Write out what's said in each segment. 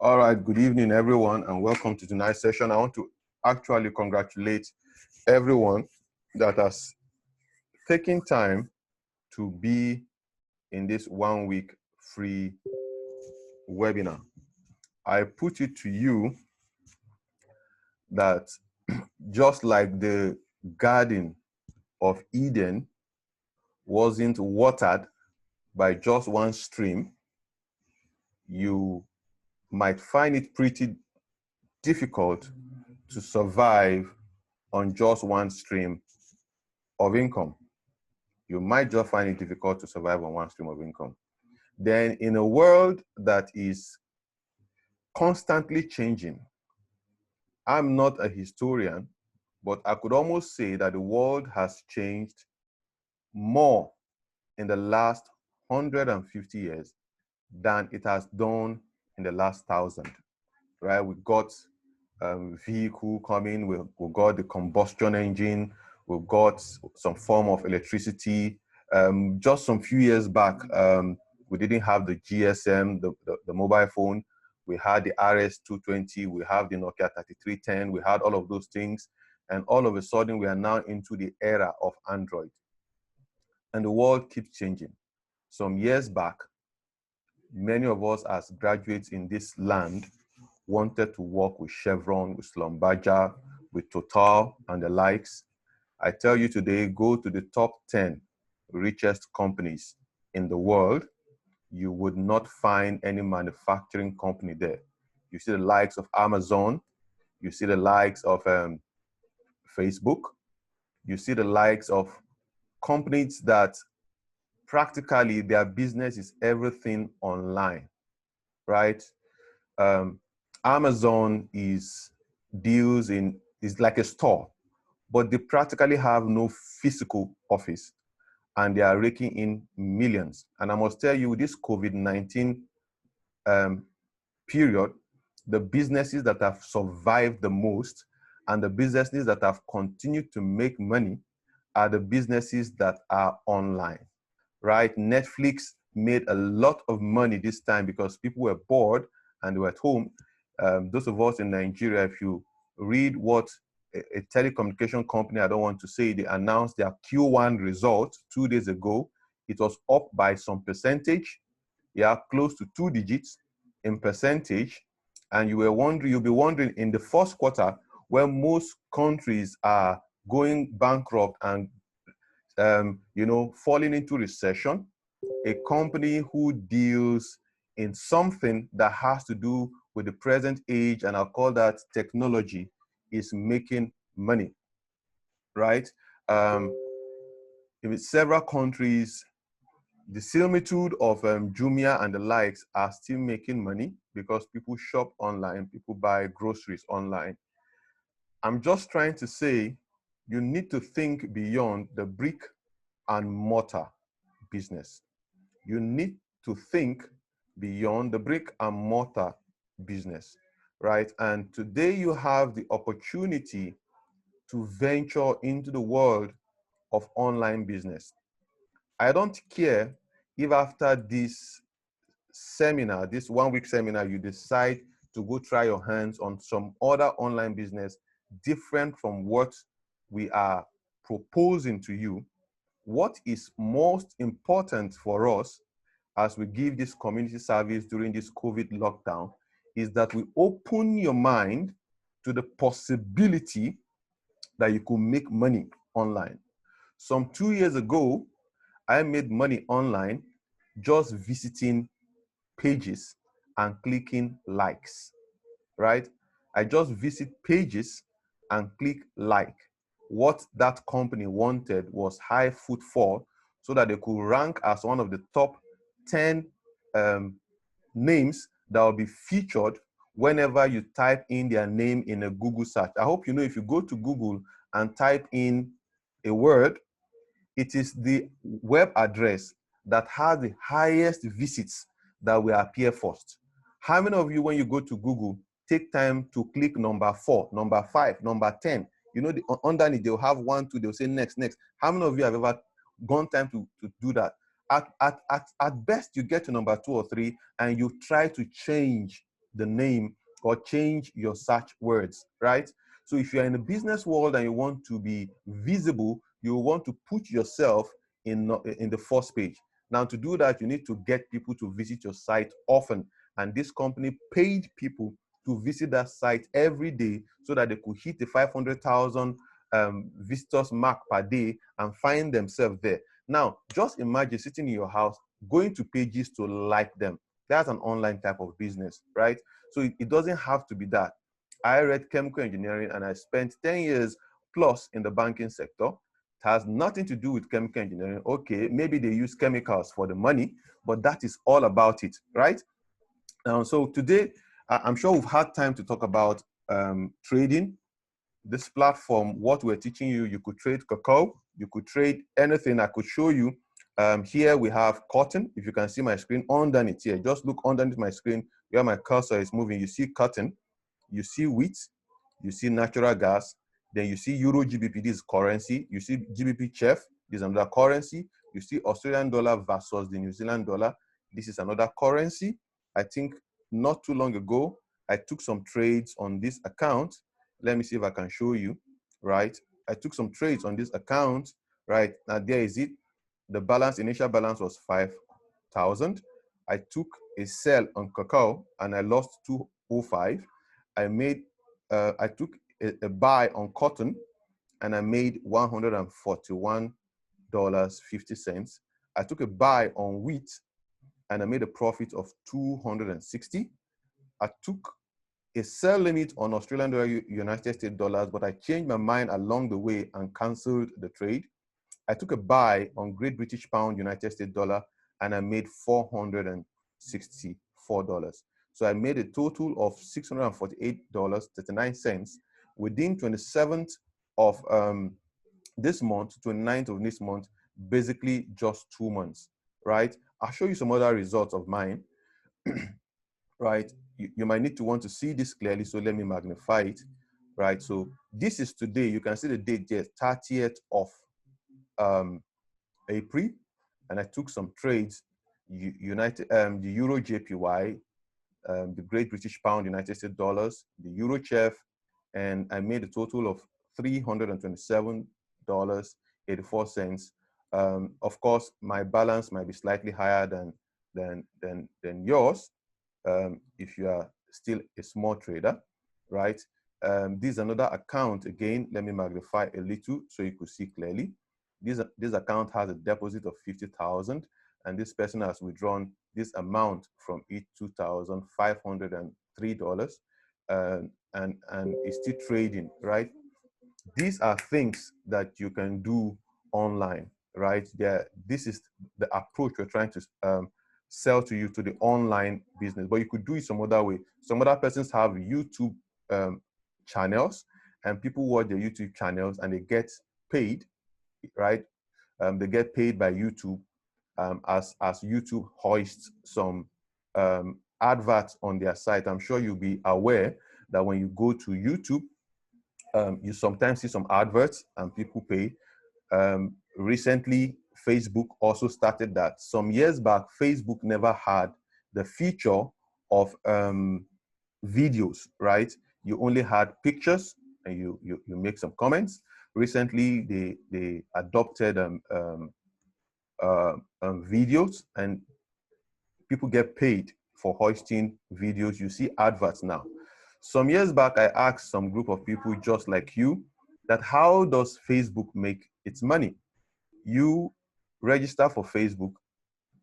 All right, good evening, everyone, and welcome to tonight's session. I want to actually congratulate everyone that has taken time to be in this 1 week free webinar. I put it to you that just like the Garden of Eden wasn't watered by just one stream, you might find it pretty difficult to survive on just one stream of income. You might just find it difficult to survive on one stream of income. Then in a world that is constantly changing, I'm not a historian, but I could almost say that the world has changed more in the last 150 years than it has done in the last 1,000, right? We got vehicle coming, we got the combustion engine, we've got some form of electricity. Just some few years back, we didn't have the GSM, the mobile phone. We had the RS-220, we have the Nokia 3310, we had all of those things. And all of a sudden, we are now into the era of Android. And the world keeps changing. Some years back, many of us as graduates in this land wanted to work with Chevron, with Schlumberger, with Total, and the likes. I tell you today, go to the top 10 richest companies in the world. You would not find any manufacturing company there. You see the likes of Amazon, you see the likes of Facebook, you see the likes of companies that practically their business is everything online, right? Amazon is like a store, but they practically have no physical office and they are raking in millions. And I must tell you, this COVID-19 period, the businesses that have survived the most and the businesses that have continued to make money are the businesses that are online, right? Netflix made a lot of money this time because people were bored and they were at home. Those of us in Nigeria, if you read what a telecommunication company, I don't want to say, they announced their Q1 result 2 days ago, it was up by some percentage, close to 2 digits in percentage. And you'll be wondering in the first quarter, when most countries are going bankrupt and falling into recession, a company who deals in something that has to do with the present age, and I'll call that technology, is making money, right? In several countries, the similitude of Jumia and the likes are still making money because people shop online, people buy groceries online. I'm just trying to say, you need to think beyond the brick and mortar business. You need to think beyond the brick and mortar business, right? And today you have the opportunity to venture into the world of online business. I don't care if after this seminar, this 1 week seminar, you decide to go try your hands on some other online business different from what we are proposing to you. What is most important for us as we give this community service during this COVID lockdown is that we open your mind to the possibility that you could make money online. Some 2 years ago, I made money online just visiting pages and clicking likes, right? I just visit pages and click like. What that company wanted was high footfall so that they could rank as one of the top 10 names that will be featured whenever you type in their name in a Google search. I hope you know if you go to Google and type in a word, it is the web address that has the highest visits that will appear first. How many of you, when you go to Google, take time to click number 4, number 5, number 10? You know, underneath they'll have 1, 2, they'll say next, next. How many of you have ever gone time to do that? At best, you get to number 2 or 3 and you try to change the name or change your search words, right? So if you're in the business world and you want to be visible, you want to put yourself in the first page. Now, to do that, you need to get people to visit your site often. And this company paid people to visit that site every day so that they could hit the 500,000 visitors mark per day and find themselves there. Now, just imagine sitting in your house, going to pages to like them. That's an online type of business, right? So it doesn't have to be that. I read chemical engineering and I spent 10 years plus in the banking sector. It has nothing to do with chemical engineering. Okay, maybe they use chemicals for the money, but that is all about it, right? So today, I'm sure we've had time to talk about trading. This platform, what we're teaching you, you could trade cacao, you could trade anything. I could show you. Here we have cotton. If you can see my screen underneath here, just look underneath my screen where my cursor is moving. You see cotton, you see wheat, you see natural gas, then you see Euro GBP, this is currency. You see GBP CHF, this is another currency. You see Australian dollar versus the New Zealand dollar. This is another currency. I think not too long ago, I took some trades on this account. Let me see if I can show you, right? I took some trades on this account, right? Now there is it. The balance, initial balance was 5,000. I took a sell on cacao and I lost 205. I took a buy on cotton and I made $141.50. I took a buy on wheat and I made a profit of 260. I took a sell limit on Australian dollar, United States dollars, but I changed my mind along the way and canceled the trade. I took a buy on Great British Pound, United States dollar, and I made $464. So I made a total of $648.39 within 27th of this month, 29th of this month, basically just 2 months, right? I'll show you some other results of mine, right? You might need to want to see this clearly, so let me magnify it, right? So this is today. You can see the date here, 30th of April, and I took some trades, the Euro JPY, the Great British Pound, United States dollars, the Euro CHF, and I made a total of $327.84. Of course, my balance might be slightly higher than yours if you are still a small trader, right? This is another account. Again, let me magnify a little so you could see clearly. This account has a deposit of 50,000, and this person has withdrawn this amount from it, $2,503, and is still trading, right? These are things that you can do online, right? This is the approach we're trying to sell to you, to the online business, but you could do it some other way. Some other persons have YouTube channels, and people watch their YouTube channels and they get paid, right? They get paid by YouTube as YouTube hoists some adverts on their site. I'm sure you'll be aware that when you go to YouTube, you sometimes see some adverts and people pay. Recently, Facebook also started that. Some years back, Facebook never had the feature of videos, right? You only had pictures and you make some comments. Recently, they adopted videos, and people get paid for hosting videos. You see adverts now. Some years back, I asked some group of people just like you that how does Facebook make its money? You register for Facebook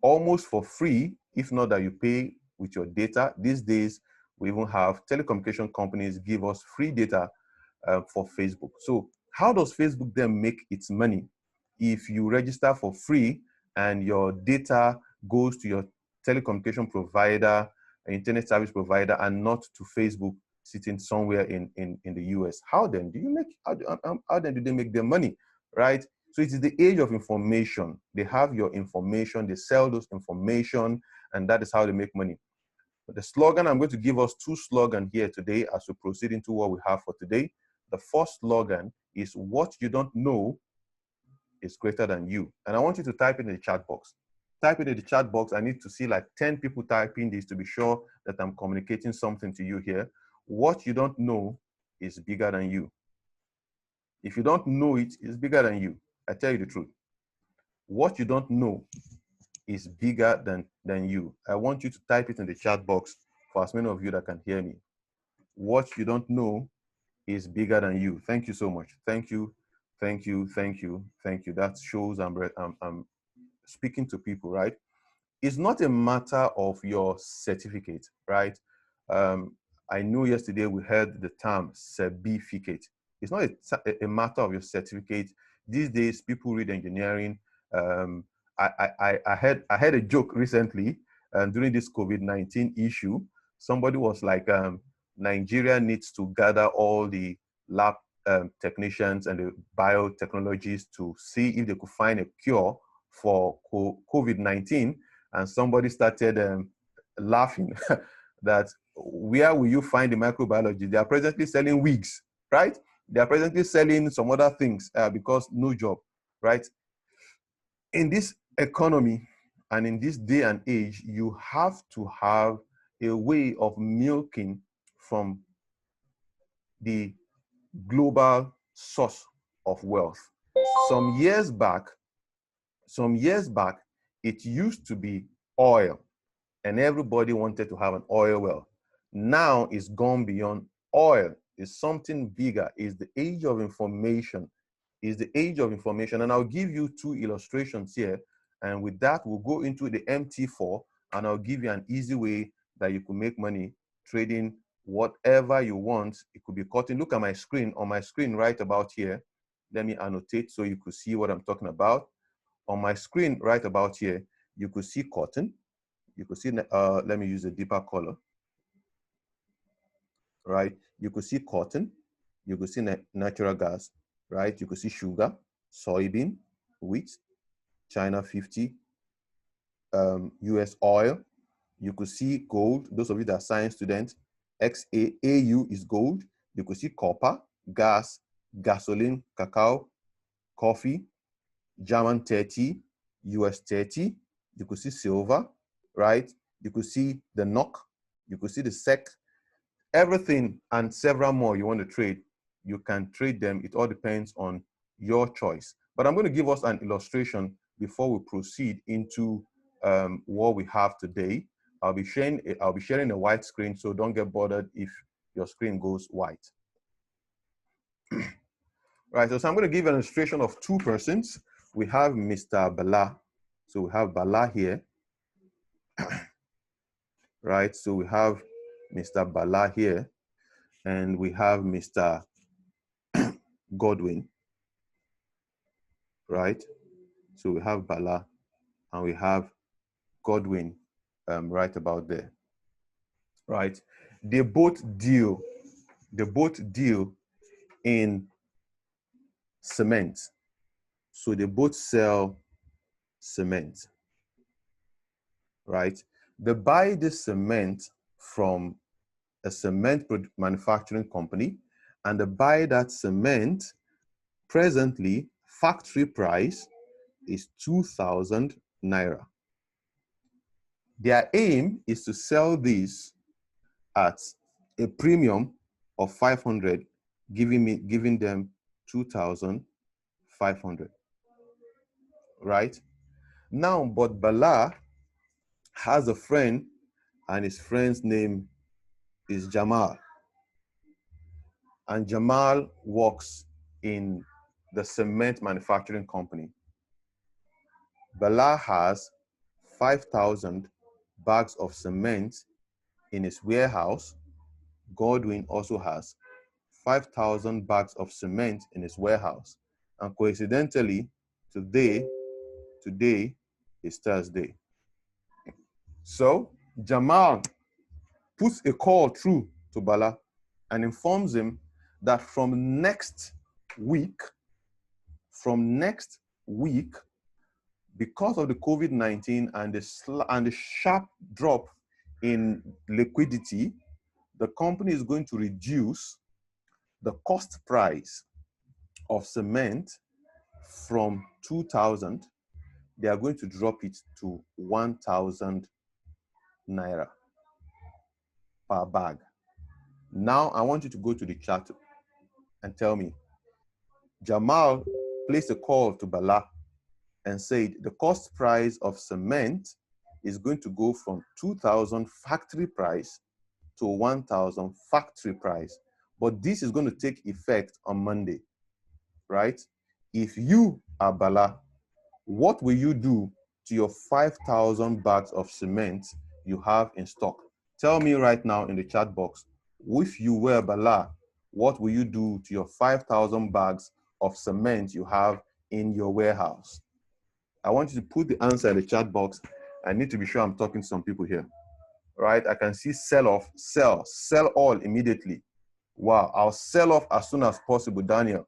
almost for free, if not that you pay with your data. These days, we even have telecommunication companies give us free data for Facebook. So how does Facebook then make its money? If you register for free and your data goes to your telecommunication provider, internet service provider, and not to Facebook sitting somewhere in the US, how then do you make, how then do they make their money, right? So it is the age of information. They have your information, they sell those information, and that is how they make money. But the slogan, I'm going to give us two slogans here today as we proceed into what we have for today. The first slogan is what you don't know is greater than you. And I want you to type it in the chat box. type it in the chat box. I need to see like 10 people typing this to be sure that I'm communicating something to you here. What you don't know is bigger than you. If you don't know it, it's bigger than you. I tell you the truth. What you don't know is bigger than you. I want you to type it in the chat box for as many of you that can hear me. What you don't know is bigger than you. Thank you so much. Thank you, thank you, thank you, thank you. That shows I'm speaking to people, right? It's not a matter of your certificate, right? I know yesterday we heard the term certificate. It's not a matter of your certificate. These days, people read engineering. I had a joke recently during this COVID-19 issue. Somebody was like, Nigeria needs to gather all the lab technicians and the biotechnologists to see if they could find a cure for COVID-19. And somebody started laughing that where will you find the microbiology? They are presently selling wigs, right? They are presently selling some other things because no job, right? In this economy and in this day and age, you have to have a way of milking from the global source of wealth. Some years back, it used to be oil, and everybody wanted to have an oil well. Now it's gone beyond oil. It's something bigger. It's the age of information. It's the age of information. And I'll give you two illustrations here. And with that, we'll go into the MT4, and I'll give you an easy way that you can make money trading whatever you want. It could be cotton. Look at my screen. On my screen right about here, let me annotate so you could see what I'm talking about. On my screen right about here, you could see cotton. You could see, let me use a deeper color, right? You could see cotton, you could see natural gas, right? You could see sugar, soybean, wheat, China 50, US oil. You could see gold. Those of you that are science students, XAAU is gold. You could see copper, gas, gasoline, cacao, coffee, German 30, US 30. You could see silver, right? You could see the NOK. You could see the SEC. Everything and several more you want to trade, you can trade them. It all depends on your choice. But I'm going to give us an illustration before we proceed into what we have today. I'll be sharing a white screen, so don't get bothered if your screen goes white. Right, so I'm going to give an illustration of two persons. We have Mr. Bala. So we have Bala here. Right, so we have Mr. Bala here, and we have Mr. Godwin. Right, so we have Bala and we have Godwin right about there. Right, they both deal in cement. So they both sell cement, right? They buy this cement from a cement manufacturing company, and they buy that cement. Presently, factory price is 2,000 naira. Their aim is to sell this at a premium of 500, giving them 2,500. Right? Now, but Bala has a friend, and his friend's name is Jamal. And Jamal works in the cement manufacturing company. Bala has 5,000 bags of cement in his warehouse. Godwin also has 5,000 bags of cement in his warehouse. And coincidentally, today is Thursday. So Jamal puts a call through to Bala and informs him that from next week, because of the COVID-19 and the sharp drop in liquidity, the company is going to reduce the cost price of cement from 2,000 they are going to drop it to 1,000 naira per bag. Now, I want you to go to the chat and tell me, Jamal placed a call to Bala and said the cost price of cement is going to go from 2,000 factory price to 1,000 factory price. But this is going to take effect on Monday, right? If you are Bala, what will you do to your 5,000 bags of cement you have in stock? Tell me right now in the chat box, if you were Bala, what will you do to your 5,000 bags of cement you have in your warehouse? I want you to put the answer in the chat box. I need to be sure I'm talking to some people here, right? I can see sell off, sell all immediately. Wow, I'll sell off as soon as possible, Daniel.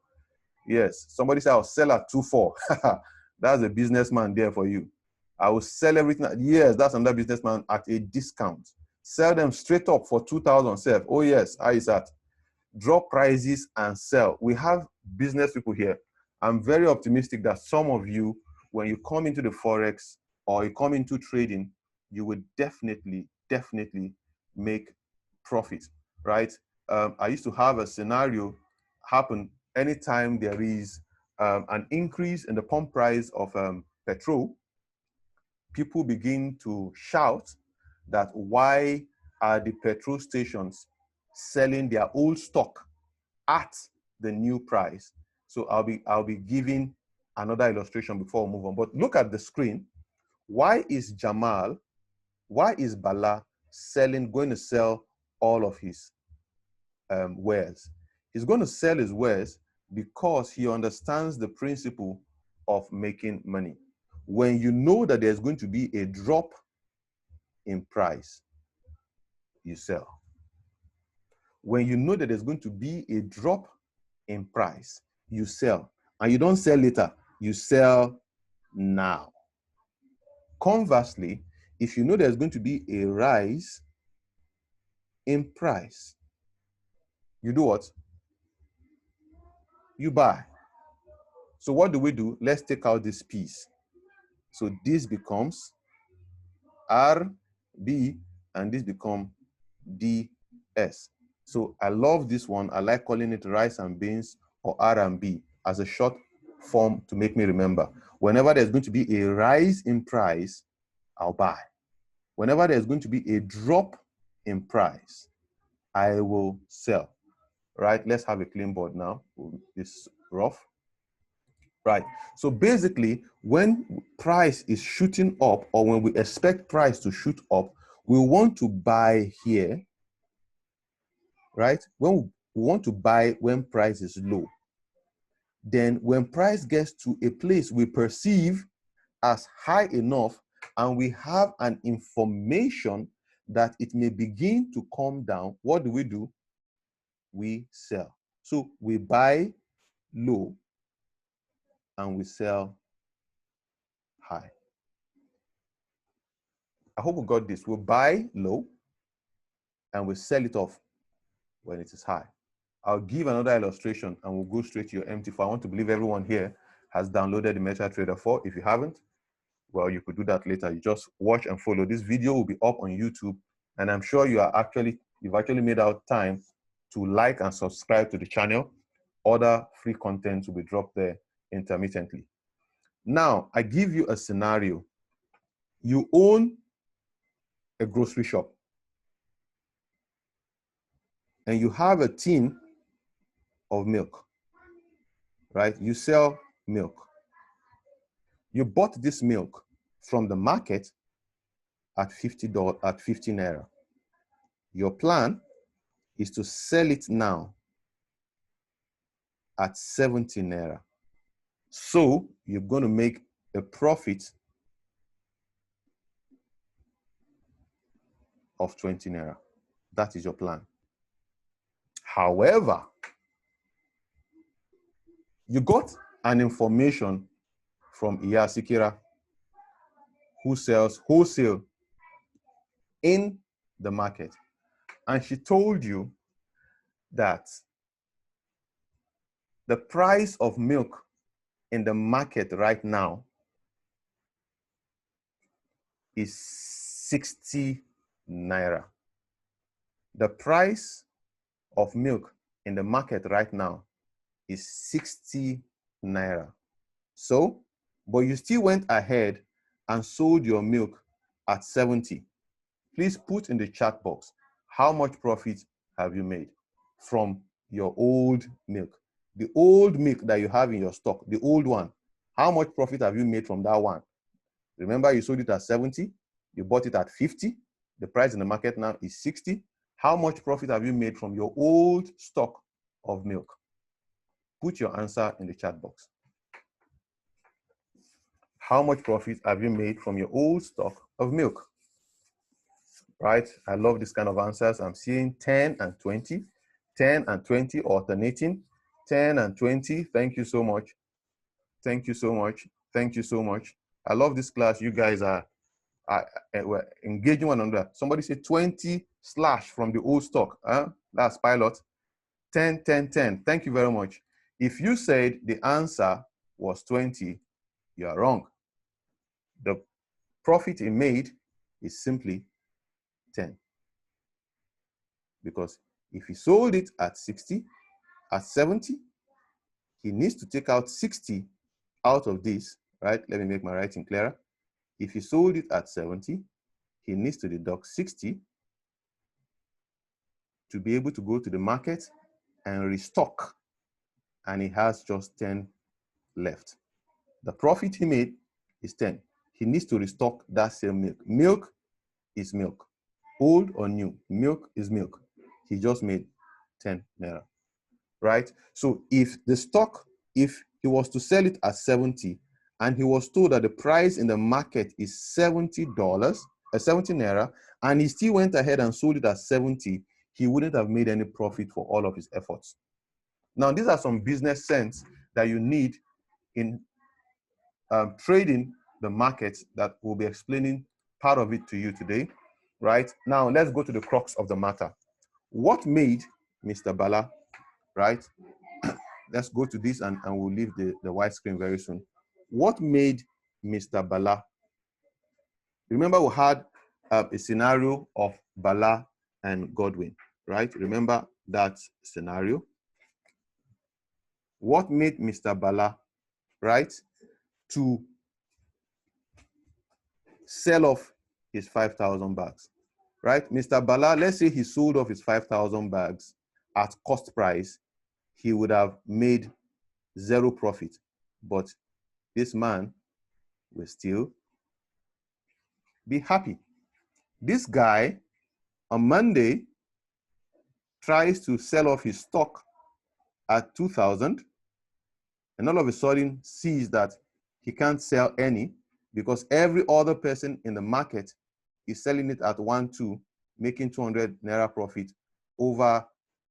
Yes, somebody said I'll sell at 2.4. That's a businessman there for you. I will sell everything. Yes, that's another businessman at a discount. Sell them straight up for 2,000 self. Oh yes, how is that? Drop prices and sell. We have business people here. I'm very optimistic that some of you, when you come into the Forex or you come into trading, you would definitely make profit, right? I used to have a scenario happen anytime there is an increase in the pump price of petrol. People begin to shout that why are the petrol stations selling their old stock at the new price? So I'll be giving another illustration before we move on. But look at the screen. Why is Bala going to sell all of his wares? He's going to sell his wares because he understands the principle of making money. When you know that there's going to be a drop in price, you sell. When you know that there's going to be a drop in price, you sell. And you don't sell later, you sell now. Conversely, if you know there's going to be a rise in price, you do what? You buy. So what do? Let's take out this piece. So this becomes RB and this becomes DS. So I love this one. I like calling it rice and beans or R&B as a short form to make me remember. Whenever there's going to be a rise in price, I'll buy. Whenever there's going to be a drop in price, I will sell. Right? Let's have a clean board now. It's rough. Right. So basically, when price is shooting up or when we expect price to shoot up, we want to buy here, right? When we want to buy when price is low. Then when price gets to a place we perceive as high enough and we have an information that it may begin to come down, what do? We sell. So we buy low and we sell high. I hope we got this. We buy low and we sell it off when it is high. I'll give another illustration and we'll go straight to your MT4. I want to believe everyone here has downloaded the MetaTrader 4. If you haven't, well, you could do that later. You just watch and follow. This video will be up on YouTube, and I'm sure you've actually made out time to like and subscribe to the channel. Other free content will be dropped there intermittently. Now, I give you a scenario. You own a grocery shop and you have a tin of milk, right? You sell milk. You bought this milk from the market at $50, at 50 naira. Your plan is to sell it now at 70 naira. So you're going to make a profit of 20 naira. That is your plan. However, you got an information from Iya Sikira, who sells wholesale in the market. And she told you that the price of milk in the market right now is 60 naira. The price of milk in the market right now is 60 naira. So, but you still went ahead and sold your milk at 70. Please put in the chat box, how much profit have you made from your old milk? The old milk that you have in your stock, the old one, how much profit have you made from that one? Remember, you sold it at 70, you bought it at 50, the price in the market now is 60. How much profit have you made from your old stock of milk? Put your answer in the chat box. How much profit have you made from your old stock of milk? Right? I love this kind of answers. I'm seeing 10 and 20, 10 and 20 alternating, 10 and 20. Thank you so much. Thank you so much. Thank you so much. I love this class. You guys are we're engaging one another. Somebody said 20 slash from the old stock. That's pilot. 10, 10, 10. Thank you very much. If you said the answer was 20, you are wrong. The profit he made is simply 10. Because if he sold it at 60, at 70, he needs to take out 60 out of this, right? Let me make my writing clearer. If he sold it at 70, he needs to deduct 60 to be able to go to the market and restock. And he has just 10 left. The profit he made is 10. He needs to restock that same milk. Milk is milk. Old or new, milk is milk. He just made 10 naira, right? So if the stock, if he was to sell it at 70 and he was told that the price in the market is $70, 70 naira, and he still went ahead and sold it at 70, he wouldn't have made any profit for all of his efforts. Now, these are some business sense that you need in trading the market that we'll be explaining part of it to you today, right? Now, let's go to the crux of the matter. What made Mr. Bala, right? Let's go to this and we'll leave the white screen very soon. What made Mr. Bala? Remember we had a scenario of Bala and Godwin, right? Remember that scenario? What made Mr. Bala, right, to sell off his 5,000 bags, right? Mr. Bala, let's say he sold off his 5,000 bags at cost price, he would have made zero profit. But this man will still be happy. This guy on Monday tries to sell off his stock at 2,000 and all of a sudden sees that he can't sell any because every other person in the market is selling it at 1,2, making 200 naira profit over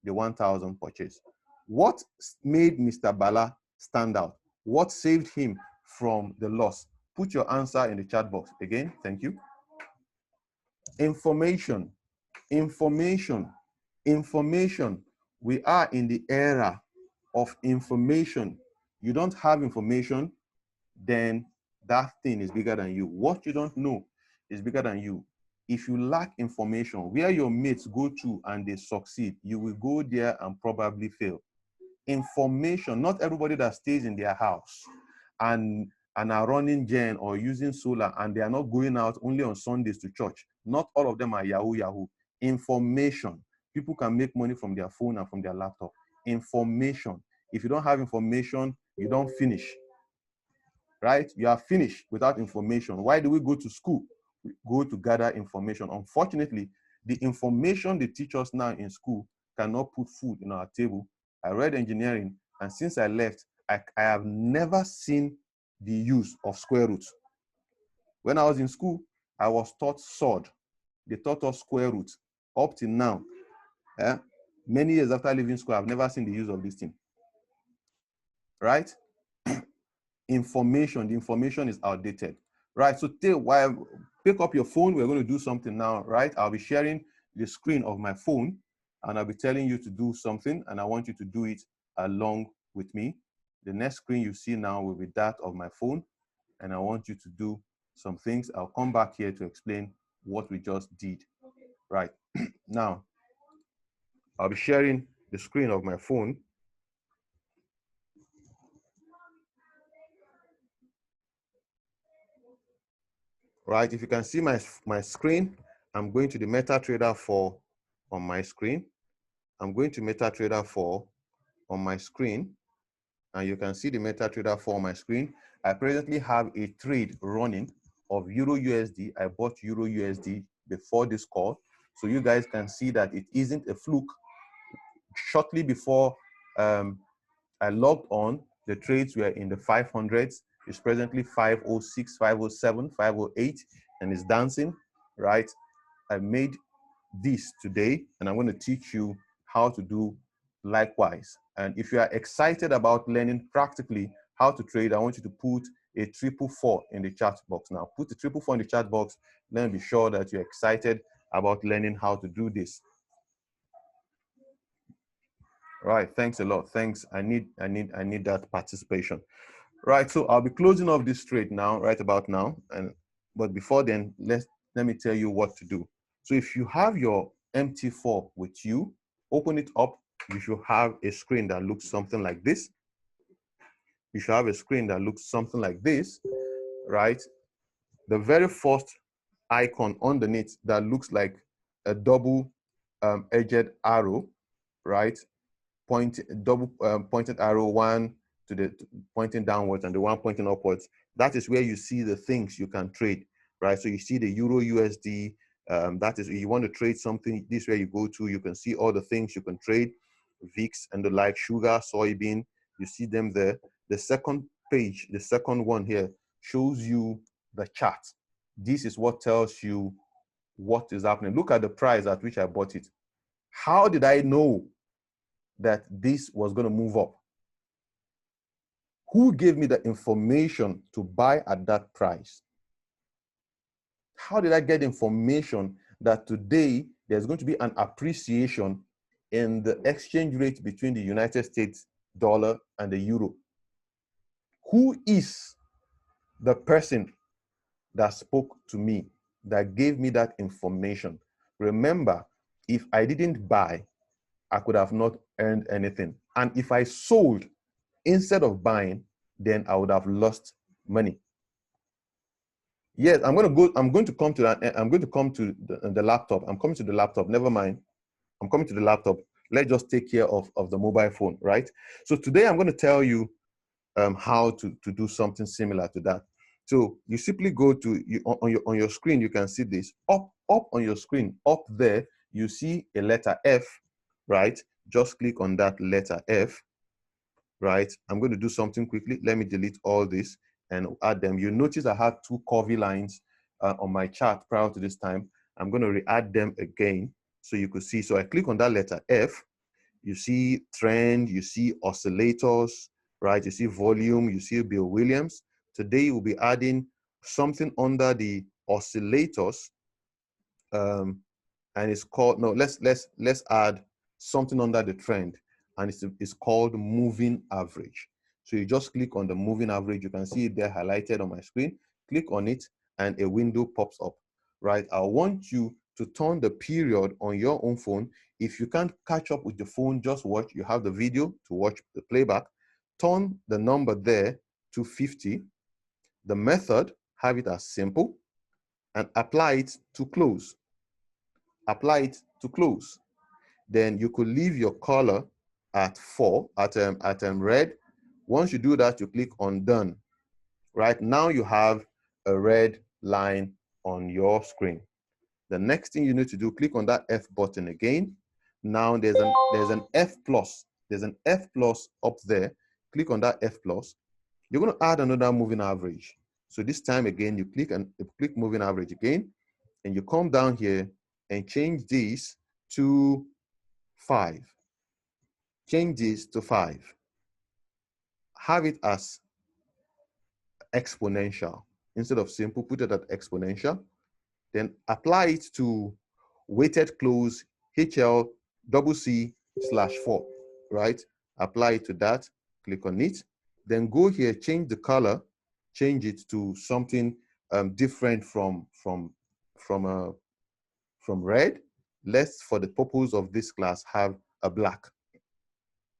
the 1,000 purchase. What made Mr. Bala stand out? What saved him from the loss? Put your answer in the chat box. Again, thank you. Information, information, information. We are in the era of information. You don't have information, then that thing is bigger than you. What you don't know is bigger than you. If you lack information, where your mates go to and they succeed, you will go there and probably fail. Information, not everybody that stays in their house and are running gen or using solar and they are not going out only on Sundays to church. Not all of them are Yahoo. Information. People can make money from their phone and from their laptop. Information. If you don't have information, you don't finish. Right? You are finished without information. Why do we go to school? We go to gather information. Unfortunately, the information they teach us now in school cannot put food in our table. I read engineering, and since I left, I have never seen the use of square roots. When I was in school, I was taught sword. They taught us square roots. Up till now, many years after leaving school, I've never seen the use of this thing. Right? Information, the information is outdated. Right? So pick up your phone. We're going to do something now, right? I'll be sharing the screen of my phone, and I'll be telling you to do something, and I want you to do it along with me. The next screen you see now will be that of my phone, and I want you to do some things. I'll come back here to explain what we just did. Right. Now, I'll be sharing the screen of my phone. Right, if you can see my screen, I'm going to the MetaTrader 4 on my screen. I'm going to MetaTrader 4 on my screen, and you can see the MetaTrader 4 on my screen. I presently have a trade running of Euro USD. I bought Euro USD before this call, so you guys can see that it isn't a fluke. Shortly before I logged on, the trades were in the 500s. It's presently 506, 507, 508, and it's dancing, right? I made this today, and I'm going to teach you how to do likewise. And if you are excited about learning practically how to trade, I want you to put a 444 in the chat box. Now, put the 444 in the chat box. Let me be sure that you're excited about learning how to do this. Right, thanks a lot. Thanks. I need that participation. Right, so I'll be closing off this trade now, right about now. But before then, let me tell you what to do. So if you have your MT4 with you, open it up. You should have a screen that looks something like this. You should have a screen that looks something like this, right? The very first icon underneath that looks like a double edged arrow, right? Pointed arrow, one to the pointing downwards and the one pointing upwards. That is where you see the things you can trade, right? So you see the Euro USD. That is, you want to trade something, this is where you go to. You can see all the things you can trade, VIX and the like, sugar, soybean. You see them there. The second page, the second one here, shows you the chart. This is what tells you what is happening. Look at the price at which I bought it. How did I know that this was going to move up? Who gave me the information to buy at that price? How did I get information that today there's going to be an appreciation in the exchange rate between the United States dollar and the euro? Who is the person that spoke to me, that gave me that information? Remember, if I didn't buy, I could have not earned anything. And if I sold instead of buying, then I would have lost money. Yes, I'm going to come to that. I'm going to come to the laptop. I'm coming to the laptop. Never mind. I'm coming to the laptop. Let's just take care of the mobile phone, right? So today I'm going to tell you how to do something similar to that. So you simply go to on your screen. You can see this up on your screen. Up there, you see a letter F, right? Just click on that letter F, right? I'm going to do something quickly. Let me delete all this and add them. You notice I had two curvy lines on my chart prior to this time. I'm going to re-add them again so you could see. So I click on that letter F. You see trend, you see oscillators, right? You see volume, you see Bill Williams. Today we'll be adding something under the oscillators, and it's called, no, let's add something under the trend, and it's called moving average. So you just click on the moving average. You can see it there highlighted on my screen. Click on it and a window pops up, right? I want you to turn the period on your own phone. If you can't catch up with the phone, just watch. You have the video to watch the playback. Turn the number there to 50. The method, have it as simple, and apply it to close. Apply it to close. Then you could leave your color at 4, at red. Once you do that, you click on done. Right now you have a red line on your screen. The next thing you need to do, click on that F button again. Now there's an F plus. There's an F plus up there. Click on that F plus. You're going to add another moving average. So this time again, you click moving average again, and you come down here and change this to 5. Change this to 5. Have it as exponential. Instead of simple, put it at exponential. Then apply it to weighted close HLCC/4, right? Apply it to that, click on it. Then go here, change the color, change it to something different from red. Let's, for the purpose of this class, have a black,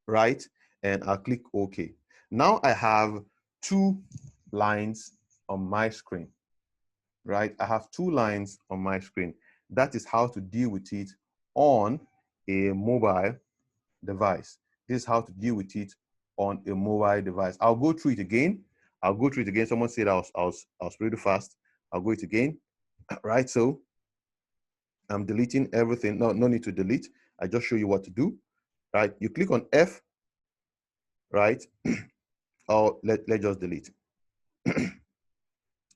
right? And I'll click OK. Now I have two lines on my screen, right? I have two lines on my screen. That is how to deal with it on a mobile device. This is how to deal with it on a mobile device. I'll go through it again. Someone said I was pretty fast. I'll go it again, right? So I'm deleting everything. No need to delete. I just show you what to do, right? You click on F, right? Or let's just delete.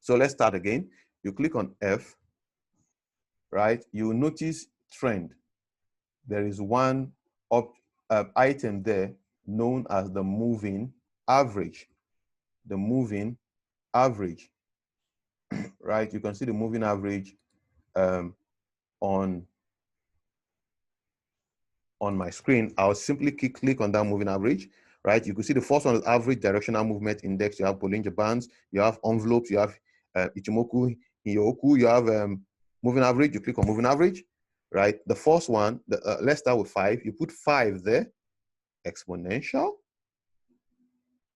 So let's start again. You click on F, right? You will notice trend. There is one item there known as the moving average. The moving average, right? You can see the moving average on my screen. I'll simply click on that moving average, right? You can see the first one is average directional movement index. You have Bollinger Bands, you have envelopes, you have Ichimoku, Hioku, you have moving average. You click on moving average, right? The first one, let's start with 5. You put 5 there, exponential,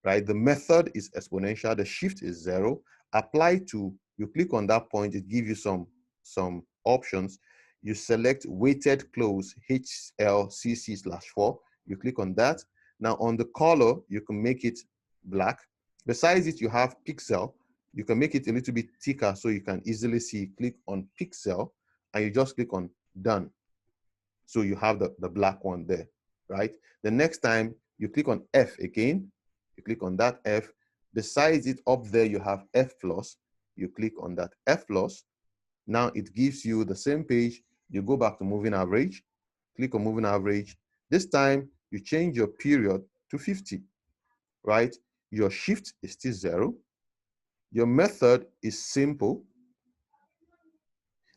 right? The method is exponential. The shift is 0. Apply to, you click on that point, it gives you some options. You select weighted close HLCC/4. You click on that. Now on the color, you can make it black. Besides it, you have pixel. You can make it a little bit thicker so you can easily see. Click on pixel and you just click on done. So you have the black one there, right? The next time you click on F again, you click on that F. Besides it, up there you have F plus. You click on that F plus. Now it gives you the same page. You go back to moving average, click on moving average. This time you change your period to 50, right? Your shift is still 0. Your method is simple.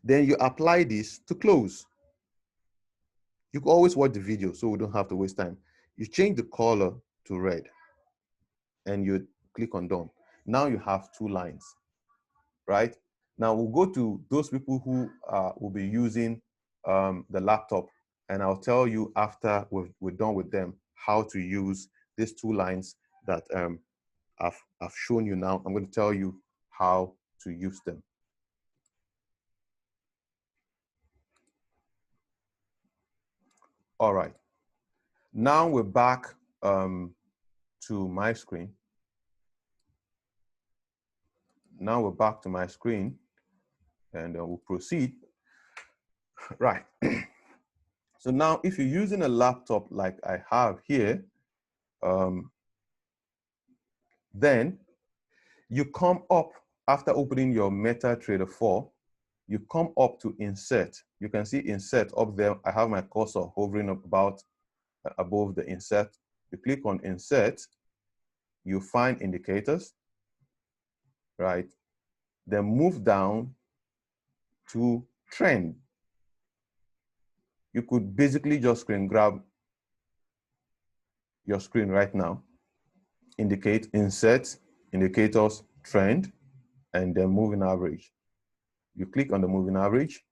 Then you apply this to close. You can always watch the video so we don't have to waste time. You change the color to red and you click on done. Now you have two lines, right? Now we'll go to those people who will be using the laptop, and I'll tell you after we're done with them how to use these two lines that I've shown you now. I'm going to tell you how to use them. All right. Now we're back to my screen. Now we're back to my screen, and we'll proceed. Right. So now if you're using a laptop like I have here, then you come up after opening your MetaTrader 4, you come up to insert. You can see insert up there. I have my cursor hovering about above the insert. You click on insert, you find indicators, right? Then move down to trend. You could basically just screen grab your screen right now. Indicate, insert, indicators, trend, and then moving average. You click on the moving average,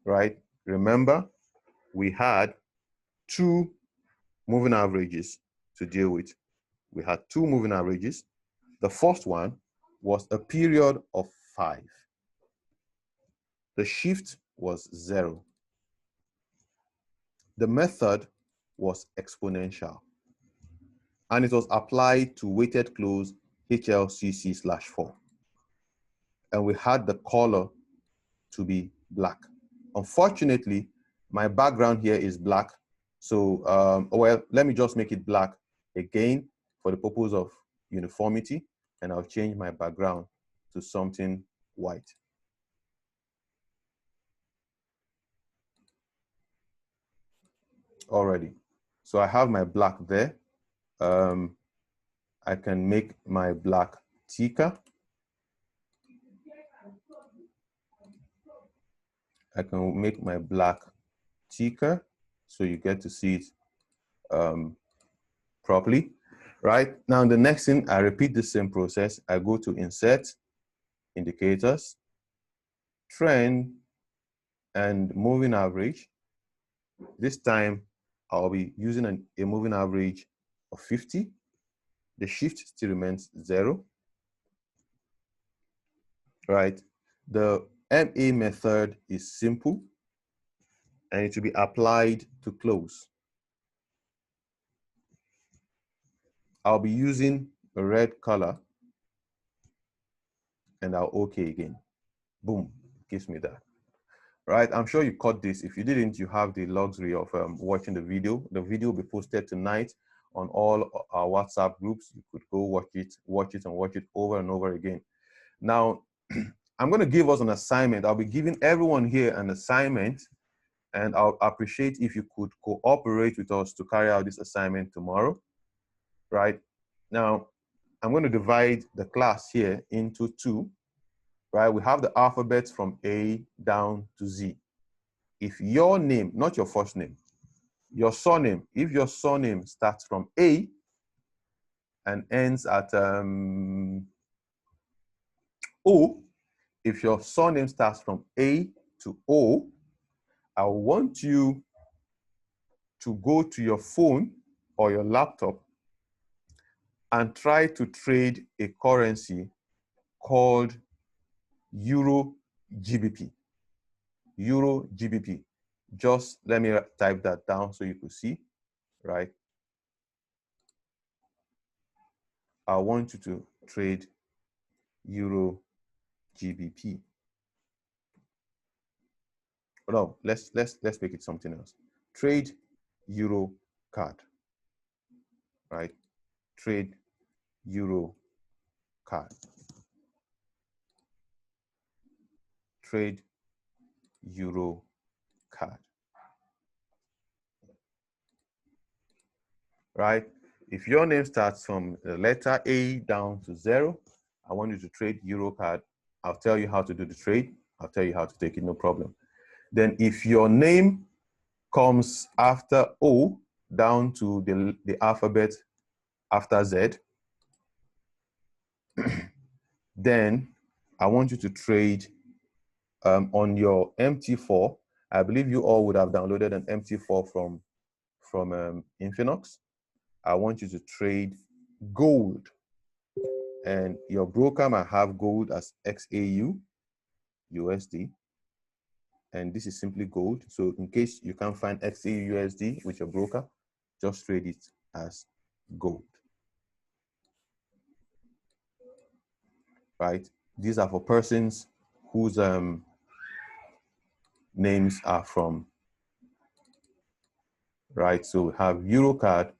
right? Remember, we had two moving averages to deal with. We had two moving averages. The first one was a period of 5. The shift was 0. The method was exponential, and it was applied to weighted close HLCC/4. And we had the color to be black. Unfortunately, my background here is black. So, well, let me just make it black again for the purpose of uniformity, and I'll change my background to something white. Already. So I have my black there. I can make my black thicker. I can make my black thicker so you get to see it properly. Right now, the next thing, I repeat the same process. I go to insert, indicators, trend, and moving average. This time, I'll be using a moving average of 50. The shift still remains 0, right? The MA method is simple, and it will be applied to close. I'll be using a red color, and I'll OK again. Boom, gives me that. Right, I'm sure you caught this. If you didn't, you have the luxury of watching the video. The video will be posted tonight on all our WhatsApp groups. You could go watch it, and watch it over and over again. Now, I'm going to give us an assignment. I'll be giving everyone here an assignment, and I'll appreciate if you could cooperate with us to carry out this assignment tomorrow. Right, now, I'm going to divide the class here into 2. Right, we have the alphabet from A down to Z. If your name, not your first name, your surname, if your surname starts from A and ends at O, if your surname starts from A to O, I want you to go to your phone or your laptop and try to trade a currency called Euro GBP. Euro GBP. Just let me type that down so you can see, right? I want you to trade Euro GBP. No, let's make it something else. Trade Euro card, right? Trade Euro card. Trade Euro card. Right? If your name starts from the letter A down to 0, I want you to trade Euro card. I'll tell you how to do the trade. I'll tell you how to take it, no problem. Then if your name comes after O down to the alphabet after Z, then I want you to trade on your MT4. I believe you all would have downloaded an MT4 from Infinix. I want you to trade gold. And your broker might have gold as XAU, USD. And this is simply gold. So in case you can't find XAU USD with your broker, just trade it as gold. Right? These are for persons whose names are from, right? So we have Euro card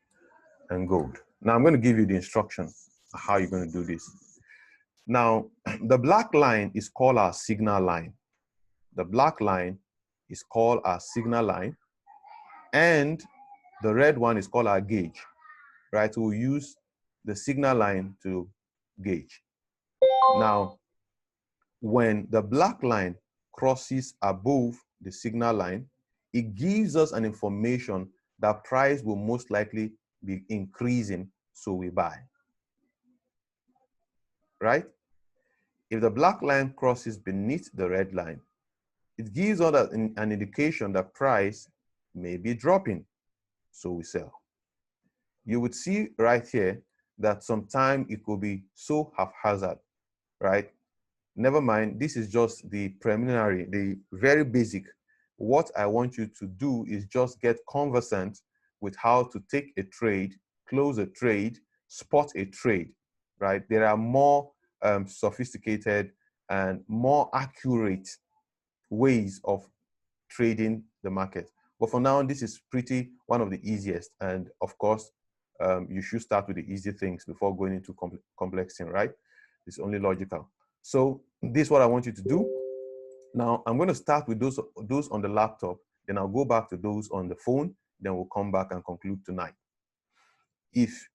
and gold. Now I'm going to give you the instruction how you're going to do this. Now, the black line is called our signal line. The black line is called our signal line, and the red one is called our gauge, right? So we'll use the signal line to gauge. Now, when the black line crosses above the signal line, it gives us an information that price will most likely be increasing, so we buy, right? If the black line crosses beneath the red line, it gives us an indication that price may be dropping, so we sell. You would see right here that sometimes it could be so haphazard, right? Never mind, this is just the preliminary, the very basic. What I want you to do is just get conversant with how to take a trade, close a trade, spot a trade, right? There are more sophisticated and more accurate ways of trading the market. But for now, this is pretty one of the easiest. And of course, you should start with the easy things before going into complex things, right? It's only logical. So this is what I want you to do. Now, I'm going to start with those on the laptop. Then I'll go back to those on the phone. Then we'll come back and conclude tonight. If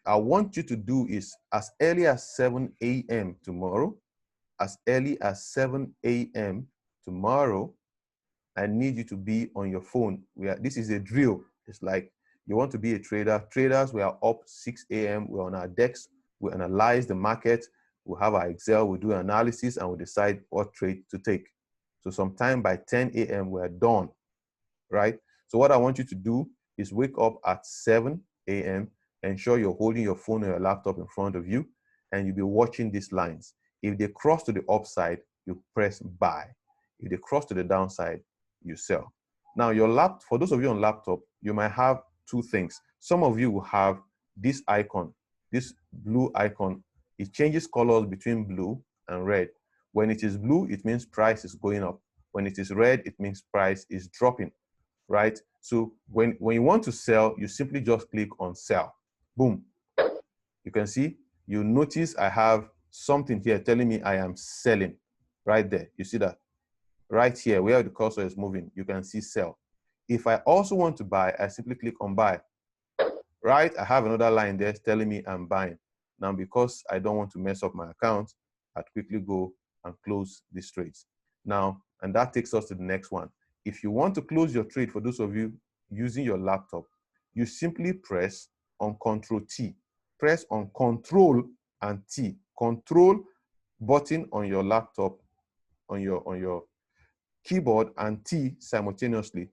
I want you to do is as early as 7 a.m. tomorrow, as early as 7 a.m. tomorrow, I need you to be on your phone. This is a drill. It's like you want to be a trader. Traders, we are up 6 a.m. We're on our decks. We analyze the market. we'll have our Excel, we'll do analysis, and we'll decide what trade to take. So sometime by 10 a.m., we're done, right? So what I want you to do is wake up at 7 a.m., ensure you're holding your phone or your laptop in front of you, and you'll be watching these lines. If they cross to the upside, you press buy. If they cross to the downside, you sell. Now, for those of you on laptop, you might have two things. Some of you will have this icon, this blue icon. It changes colors between blue and red. When it is blue, it means price is going up. When it is red, it means price is dropping, right? So when you want to sell, you simply just click on sell. Boom. You can see, you notice I have something here telling me I am selling right there. You see that? Right here, where the cursor is moving, you can see sell. If I also want to buy, I simply click on buy. Right? I have another line there telling me I'm buying. Now, because I don't want to mess up my account, I'd quickly go and close these trades. Now, and that takes us to the next one. If you want to close your trade, for those of you using your laptop, you simply press on Control T. Press on Control and T. Control button on your laptop, on your keyboard, and T simultaneously.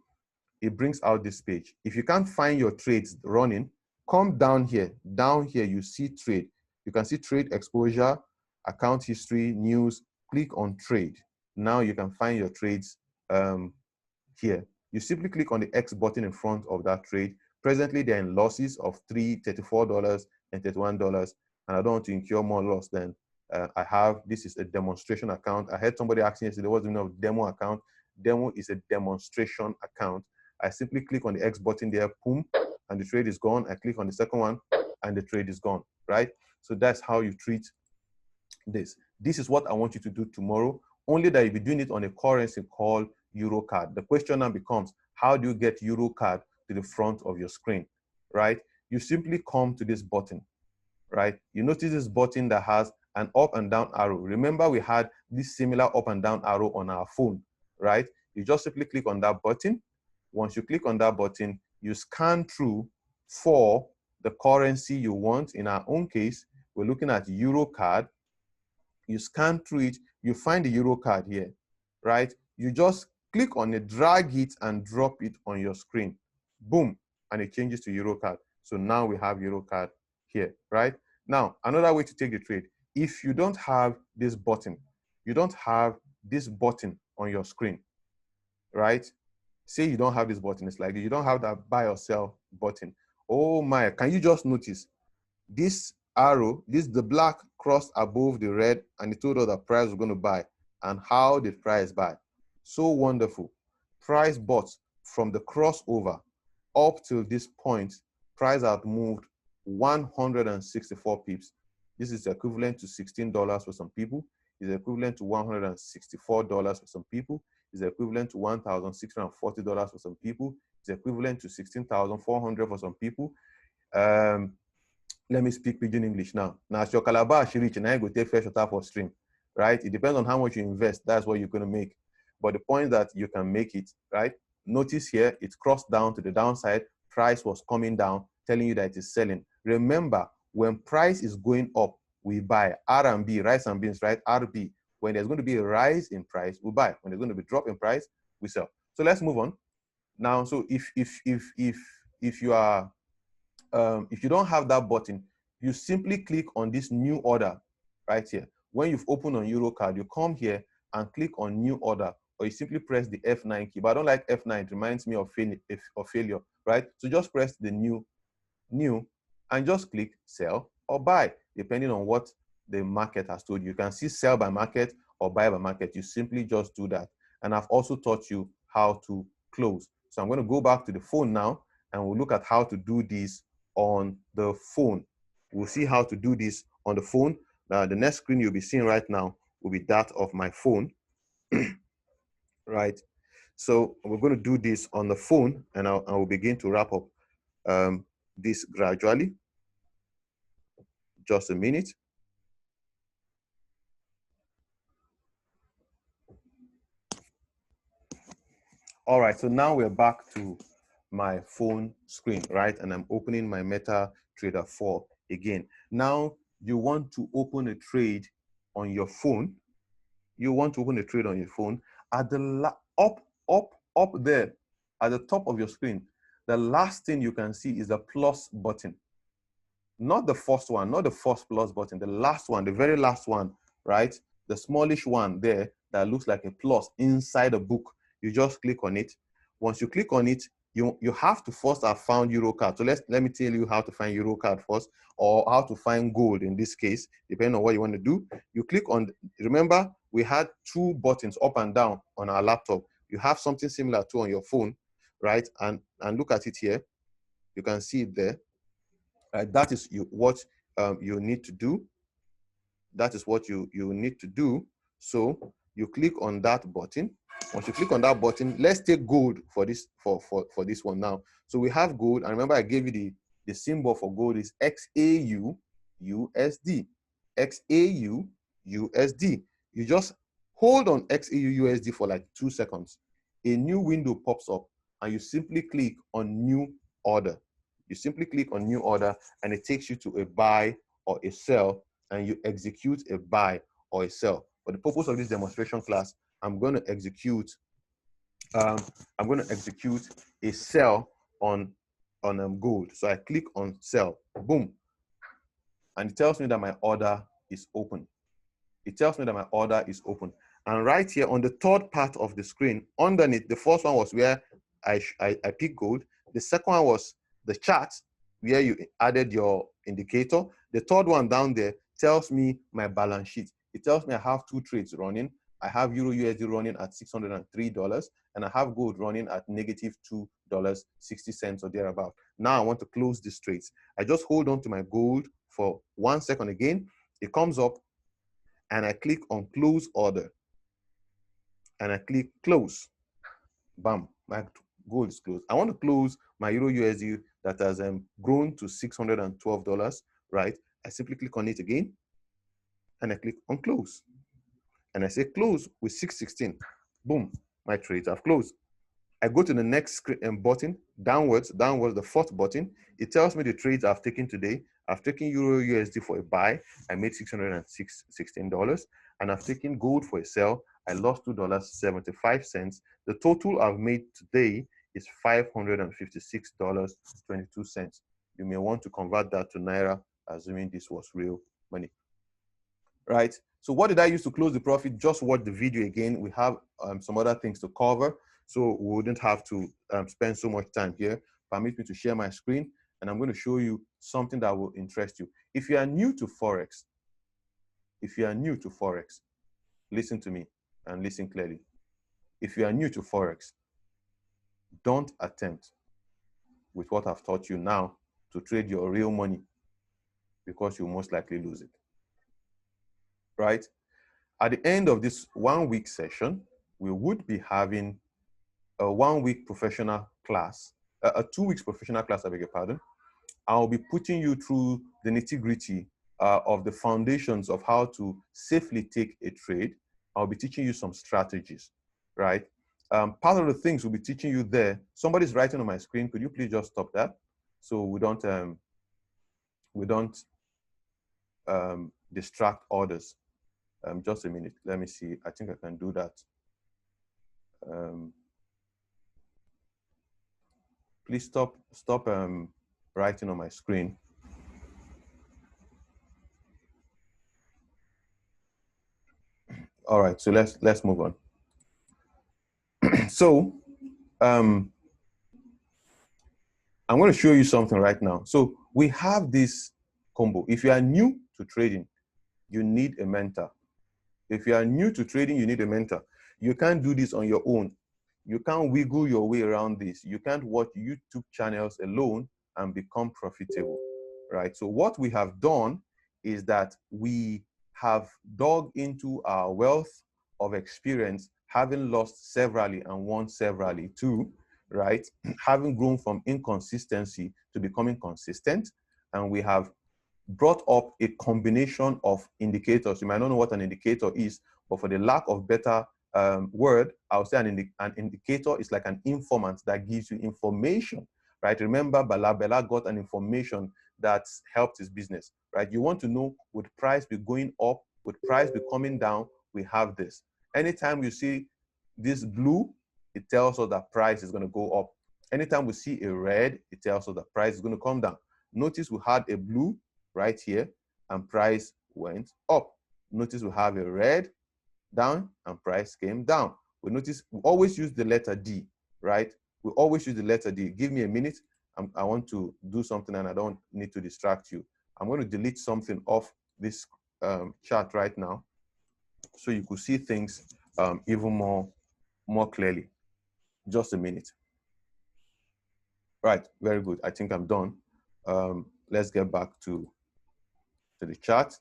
It brings out this page. If you can't find your trades running, come down here. Down here, you see trade. You can see trade exposure, account history, news. Click on trade. Now you can find your trades here. You simply click on the X button in front of that trade. Presently, they're in losses of $34 and $31, and I don't want to incur more loss than I have. This is a demonstration account. I had somebody asking yesterday, what's the meaning of demo account? Demo is a demonstration account. I simply click on the X button there, boom, and the trade is gone. I click on the second one, and the trade is gone, right? So that's how you treat this. This is what I want you to do tomorrow, only that you'll be doing it on a currency called EuroCard. The question now becomes, how do you get EuroCard to the front of your screen, right? You simply come to this button, right? You notice this button that has an up and down arrow. Remember, we had this similar up and down arrow on our phone, right? You just simply click on that button. Once you click on that button, you scan through for the currency you want. In our own case, we're looking at EuroCard. You scan through it, you find the EuroCard here, right? You just click on it, drag it, and drop it on your screen. Boom, and it changes to EuroCard. So now we have EuroCard here, right? Now, another way to take the trade, if you don't have this button, you don't have this button on your screen, right? Say you don't have this button, it's like you don't have that buy or sell button. Oh my, can you just notice this arrow, the black crossed above the red, and it told us the price was going to buy. And how did price buy? So wonderful. Price bought from the crossover up till this point. Price has moved 164 pips. This is equivalent to $16 for some people. It's equivalent to $164 for some people. It's equivalent to $1,640 for some people. It's equivalent to $16,400 for some people. Let me speak pidgin English now. Now, as your calabash reach, and I go take fresh water for stream, right? It depends on how much you invest. That's what you're going to make. But the point that you can make it, right? Notice here, it crossed down to the downside. Price was coming down, telling you that it is selling. Remember, when price is going up, we buy. R&B, rice and beans, right? RB. When there's going to be a rise in price, we buy. When there's going to be a drop in price, we sell. So let's move on. Now, so if you are if you don't have that button, you simply click on this new order right here. When you've opened on EuroCard, you come here and click on new order, or you simply press the F9 key. But I don't like F9, it reminds me of failure, right? So just press the new, and just click sell or buy, depending on what the market has told you. You can see sell by market or buy by market. You simply just do that. And I've also taught you how to close. So I'm going to go back to the phone now, and we'll look at how to do this on the phone. We'll see how to do this on the phone. The next screen you'll be seeing right now will be that of my phone, right? So we're going to do this on the phone, and I will begin to wrap up this gradually. Just a minute. All right, so now we're back to my phone screen, right? And I'm opening my MetaTrader 4 again. Now you want to open a trade on your phone, you want to open a trade on your phone, at the up there, at the top of your screen, the last thing you can see is the plus button. Not the first one, not the first plus button, the last one, the very last one, right? The smallish one there that looks like a plus inside a book. You just click on it. Once you click on it, you have to first have found Eurocard. So let me tell you how to find Eurocard first, or how to find gold in this case, depending on what you want to do. You click on, remember, we had two buttons up and down on our laptop. You have something similar to on your phone, right? And look at it here. You can see it there. That is what you need to do. That is what you need to do. So you click on that button. Once you click on that button, let's take gold for this for this one now. So we have gold, and remember I gave you the symbol for gold is XAU USD. XAU USD. You just hold on XAU USD for like 2 seconds. A new window pops up, and you simply click on new order. You simply click on new order, and it takes you to a buy or a sell, and you execute a buy or a sell. For the purpose of this demonstration class, I'm going to execute a sell on gold. So I click on sell, boom, and it tells me that my order is open. It tells me that my order is open. And right here on the third part of the screen, underneath, the first one was where I picked gold. The second one was the chart where you added your indicator. The third one down there tells me my balance sheet. It tells me I have 2 trades running. I have Euro USD running at $603, and I have gold running at -$2.60 or thereabout. Now I want to close these trades. I just hold on to my gold for 1 second again. It comes up, and I click on close order, and I click close. Bam, my gold is closed. I want to close my Euro USD that has grown to $612, right? I simply click on it again, and I click on close. And I say close with 616. Boom, my trades have closed. I go to the next button, downwards, the fourth button. It tells me the trades I've taken today. I've taken Euro USD for a buy. I made $616. And I've taken gold for a sell. I lost $2.75. The total I've made today is $556.22. You may want to convert that to Naira, assuming this was real money. Right? So what did I use to close the profit? Just watch the video again. We have some other things to cover, so we wouldn't have to spend so much time here. Permit me to share my screen, and I'm going to show you something that will interest you. If you are new to Forex, listen to me and listen clearly. If you are new to Forex, don't attempt with what I've taught you now to trade your real money, because you'll most likely lose it. Right? At the end of this 1 week session, we would be having a 1 week professional class, a 2 weeks professional class, I beg your pardon. I'll be putting you through the nitty-gritty of the foundations of how to safely take a trade. I'll be teaching you some strategies, right? Part of the things we'll be teaching you there, somebody's writing on my screen. Could you please just stop that so we don't distract others? Just a minute. Let me see. I think I can do that. Please stop writing on my screen. All right. So let's move on. So I'm going to show you something right now. So we have this combo. If you are new to trading, you need a mentor. If you are new to trading, you need a mentor. You can't do this on your own. You can't wiggle your way around this. You can't watch YouTube channels alone and become profitable, right? So what we have done is that we have dug into our wealth of experience, having lost severally and won severally too, right? Having grown from inconsistency to becoming consistent. And we have brought up a combination of indicators. You might not know what an indicator is, but for the lack of better word, I would say an indicator is like an informant that gives you information, right? Remember, Bella got an information that helped his business, right? You want to know, would price be going up with price be coming down, we have this. Anytime you see this blue, it tells us that price is going to go up. Anytime we see a red, it tells us that price is going to come down. Notice we had a blue right here and price went up. Notice we have a red down and price came down. We notice we always use the letter D, right? We always use the letter D. Give me a minute. I want to do something and I don't need to distract you. I'm going to delete something off this chart right now so you could see things even more clearly. Just a minute. Right, very good. I think I'm done. Let's get back to the chart.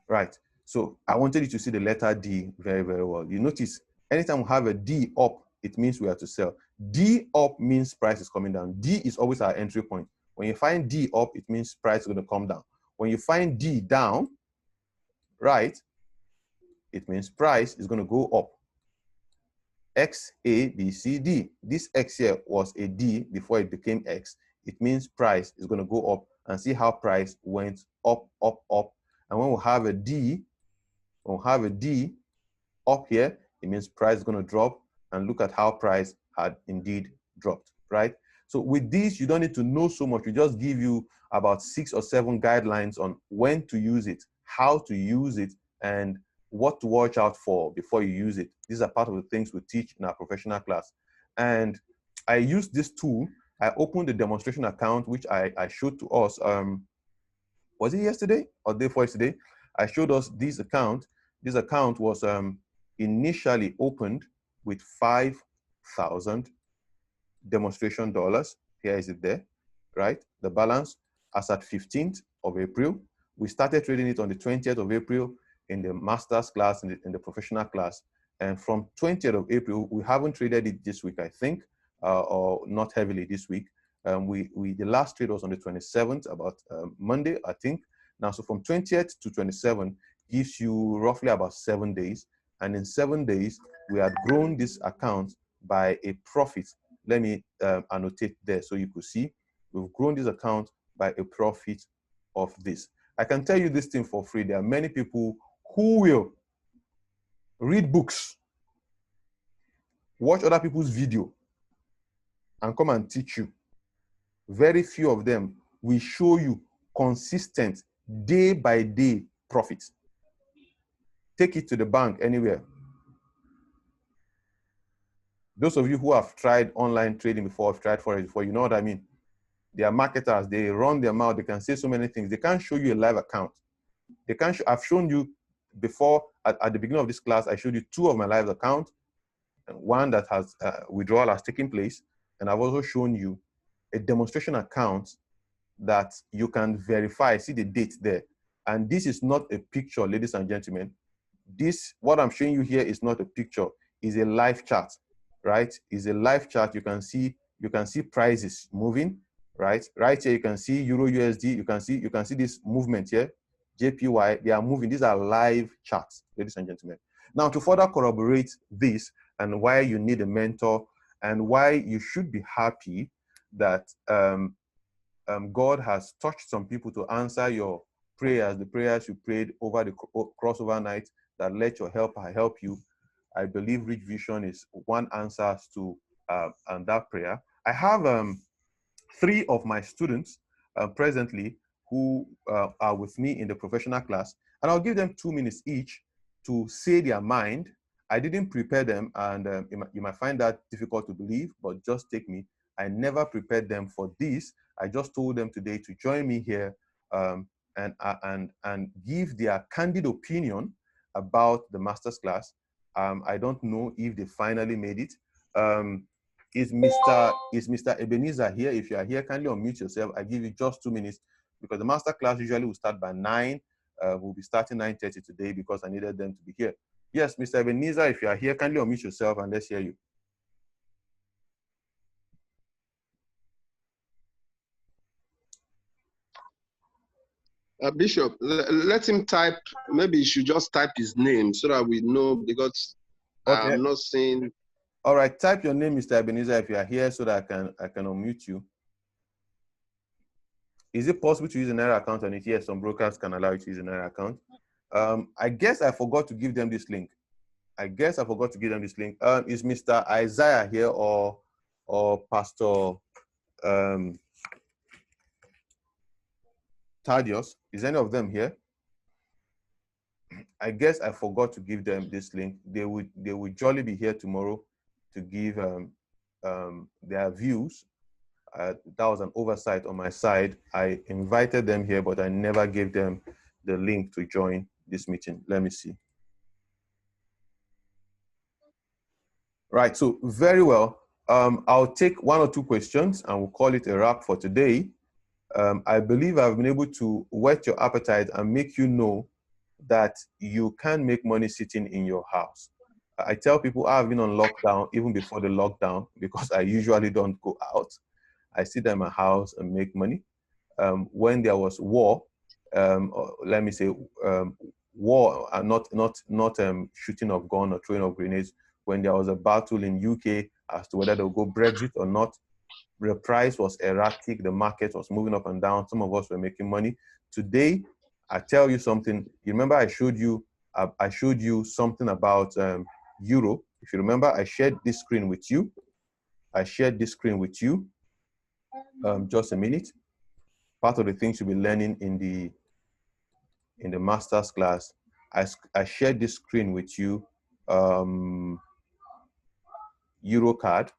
Right, so I wanted you to see the letter D very, very well. You notice anytime we have a D up, it means we have to sell. D up means price is coming down. D is always our entry point. When you find D up, it means price is going to come down. When you find D down, right, it means price is going to go up. X, A, B, C, D. This X here was a D before it became X. It means price is going to go up, and see how price went up, up, up. And when we have a D, up here, it means price is going to drop, and look at how price had indeed dropped, right? So with this, you don't need to know so much. We just give you about 6 or 7 guidelines on when to use it, how to use it, and what to watch out for before you use it. These are part of the things we teach in our professional class. And I used this tool. I opened the demonstration account, which I showed to us. Was it yesterday or day before yesterday? I showed us this account. This account was initially opened with 5,000 demonstration dollars. Here is it there, right? The balance as at 15th of April. We started trading it on the 20th of April in the master's class, in the professional class. And from 20th of April, we haven't traded it this week, I think, or not heavily this week. The last trade was on the 27th, about Monday, I think. Now, so from 20th to 27th gives you roughly about 7 days. And in 7 days, we had grown this account by a profit. Let me annotate there so you could see. We've grown this account by a profit of this. I can tell you this thing for free. There are many people who will read books, watch other people's video, and come and teach you. Very few of them will show you consistent day by day profits. Take it to the bank anywhere. Those of you who have tried online trading before, have tried Forex before, you know what I mean. They are marketers. They run their mouth. They can say so many things. They can't show you a live account. They can't. I've shown you before at the beginning of this class. I showed you 2 of my live accounts, and one that has withdrawal has taken place, and I've also shown you a demonstration account that you can verify. See the date there, and this is not a picture, ladies and gentlemen. This, what I'm showing you here, is not a picture. Is a live chart, right? Is a live chart. You can see prices moving. Right here, you can see Euro USD. You can see this movement here, JPY. They are moving. These are live charts, ladies and gentlemen. Now, to further corroborate this and why you need a mentor and why you should be happy that God has touched some people to answer your prayers, the prayers you prayed over the crossover night that let your helper help you. I believe Rich Vision is one answer to and that prayer. I have 3 of my students presently who are with me in the professional class, and I'll give them 2 minutes each to say their mind. I didn't prepare them, and you might find that difficult to believe, but just take me. I never prepared them for this. I just told them today to join me here and give their candid opinion about the master's class. I don't know if they finally made it. Is Mr. Ebenezer here? If you are here, kindly unmute yourself. I give you just 2 minutes because the master class usually will start by 9. We'll be starting 9:30 today because I needed them to be here. Yes, Mr. Ebenezer, if you are here, kindly unmute yourself and let's hear you. Bishop, let him type. Maybe he should just type his name so that we know, because okay. I'm not seeing. All right, type your name, Mr. Ebenezer, if you are here, so that I can unmute you. Is it possible to use an Naira account on it? Yes, some brokers can allow you to use an Naira account. I guess I forgot to give them this link. Is Mr. Isaiah here or Pastor Thaddeus? Is any of them here? I guess I forgot to give them this link. They would jolly be here tomorrow to give their views. That was an oversight on my side. I invited them here, but I never gave them the link to join this meeting. Let me see. Right, so very well. I'll take one or two questions and we'll call it a wrap for today. I believe I've been able to whet your appetite and make you know that you can make money sitting in your house. I tell people I've been on lockdown even before the lockdown because I usually don't go out. I sit in my house and make money. When there was war, let me say war, not shooting of gun or throwing of grenades. When there was a battle in UK as to whether they'll go Brexit or not, the price was erratic. The market was moving up and down. Some of us were making money. Today, I tell you something. You remember I showed you something about euro. If you remember, I shared this screen with you. Just a minute. Part of the things you'll be learning in the master's class. I shared this screen with you. Euro card,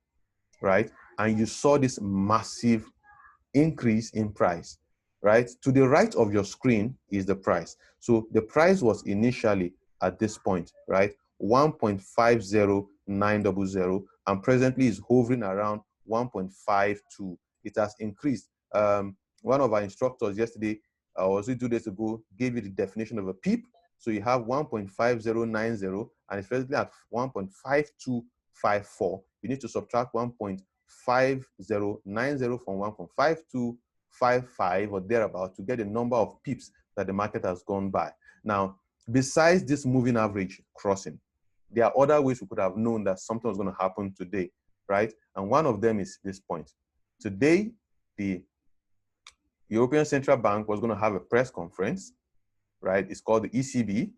right? And you saw this massive increase in price, right? To the right of your screen is the price. So the price was initially at this point, right? 1.50900 and presently is hovering around 1.52. It has increased. One of our instructors yesterday, was it 2 days ago, gave you the definition of a pip. So you have 1.5090 and it's presently at 1.5254. You need to subtract 1.5090 from 1.5255 or thereabout to get the number of pips that the market has gone by. Now, besides this moving average crossing, there are other ways we could have known that something was going to happen today, right? And one of them is this point. Today, the European Central Bank was going to have a press conference, right? It's called the ECB,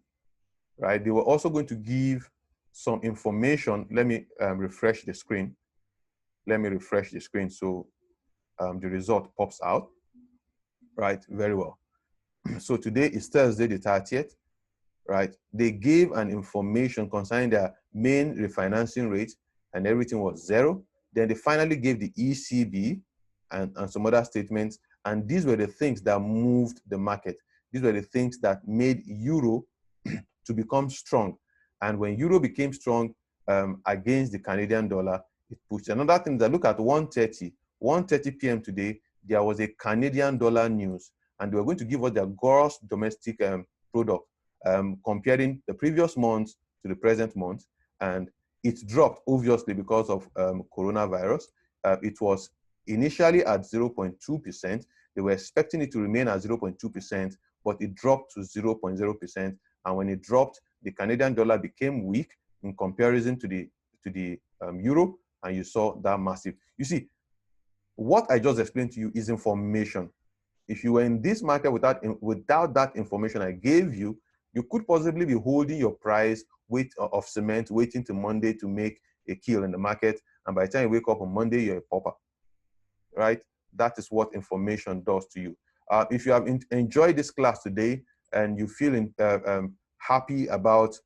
right? They were also going to give some information. Let me refresh the screen. So the result pops out, right? Very well. So today is Thursday, the 30th, right? They gave an information concerning their main refinancing rate and everything was zero. Then they finally gave the ECB and some other statements. And these were the things that moved the market. These were the things that made euro to become strong. And when euro became strong against the Canadian dollar, it pushed. Another thing that look at 1:30 p.m. today, there was a Canadian dollar news, and they were going to give us their gross domestic product, comparing the previous month to the present month, and it dropped obviously because of coronavirus. It was initially at 0.2%. They were expecting it to remain at 0.2%, but it dropped to 0.0%. And when it dropped, the Canadian dollar became weak in comparison to the euro, and you saw that massive. You see, what I just explained to you is information. If you were in this market without that information I gave you, you could possibly be holding your price of cement, waiting till Monday to make a kill in the market. And by the time you wake up on Monday, you're a pauper, right? That is what information does to you. If you have enjoyed this class today and you feel happy about,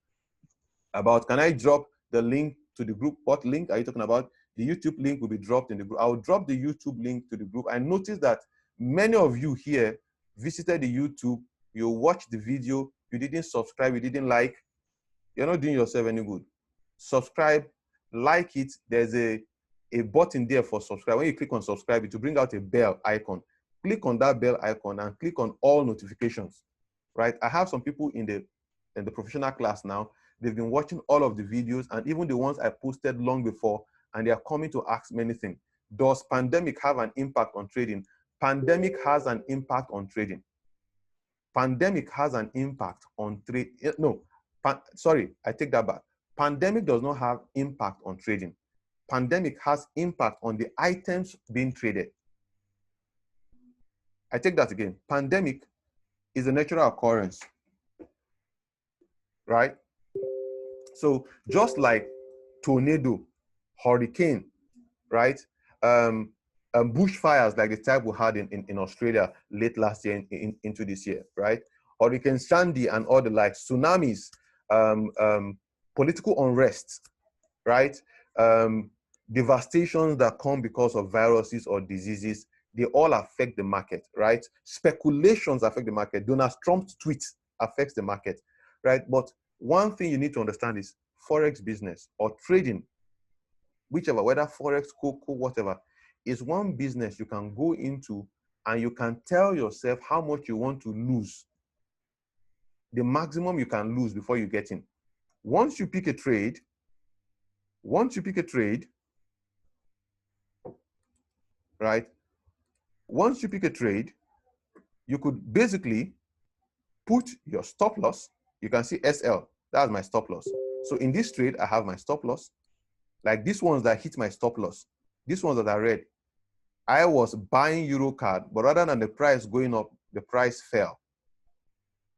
can I drop the link to the group? What link are you talking about? The YouTube link will be dropped in the group. I'll drop the YouTube link to the group. I noticed that many of you here visited the YouTube, you watched the video, you didn't subscribe, you didn't like. You're not doing yourself any good. Subscribe, like it. There's a button there for subscribe. When you click on subscribe, it will bring out a bell icon. Click on that bell icon and click on all notifications, right? I have some people in the professional class now. They've been watching all of the videos and even the ones I posted long before, and they are coming to ask many things. Does pandemic have an impact on trading? Pandemic has an impact on trading. Pandemic has an impact on trade. No, sorry, I take that back. Pandemic does not have impact on trading. Pandemic has impact on the items being traded. I take that again. Pandemic is a natural occurrence. right? So just like tornado, hurricane, right? Bushfires like the type we had in Australia late last year into this year, right? Hurricane Sandy and all the like, tsunamis, political unrest, right? Devastations that come because of viruses or diseases, they all affect the market, right? Speculations affect the market. Donald Trump's tweets affects the market, right? But one thing you need to understand is Forex business or trading, whichever, whether Forex, cocoa, whatever, is one business you can go into and you can tell yourself how much you want to lose, the maximum you can lose before you get in. Once you pick a trade, right? Once you pick a trade, you could basically put your stop loss. You can see SL, that's my stop loss. So in this trade, I have my stop loss. Like these ones that hit my stop loss, these ones that are red, I was buying Euro card, but rather than the price going up, the price fell.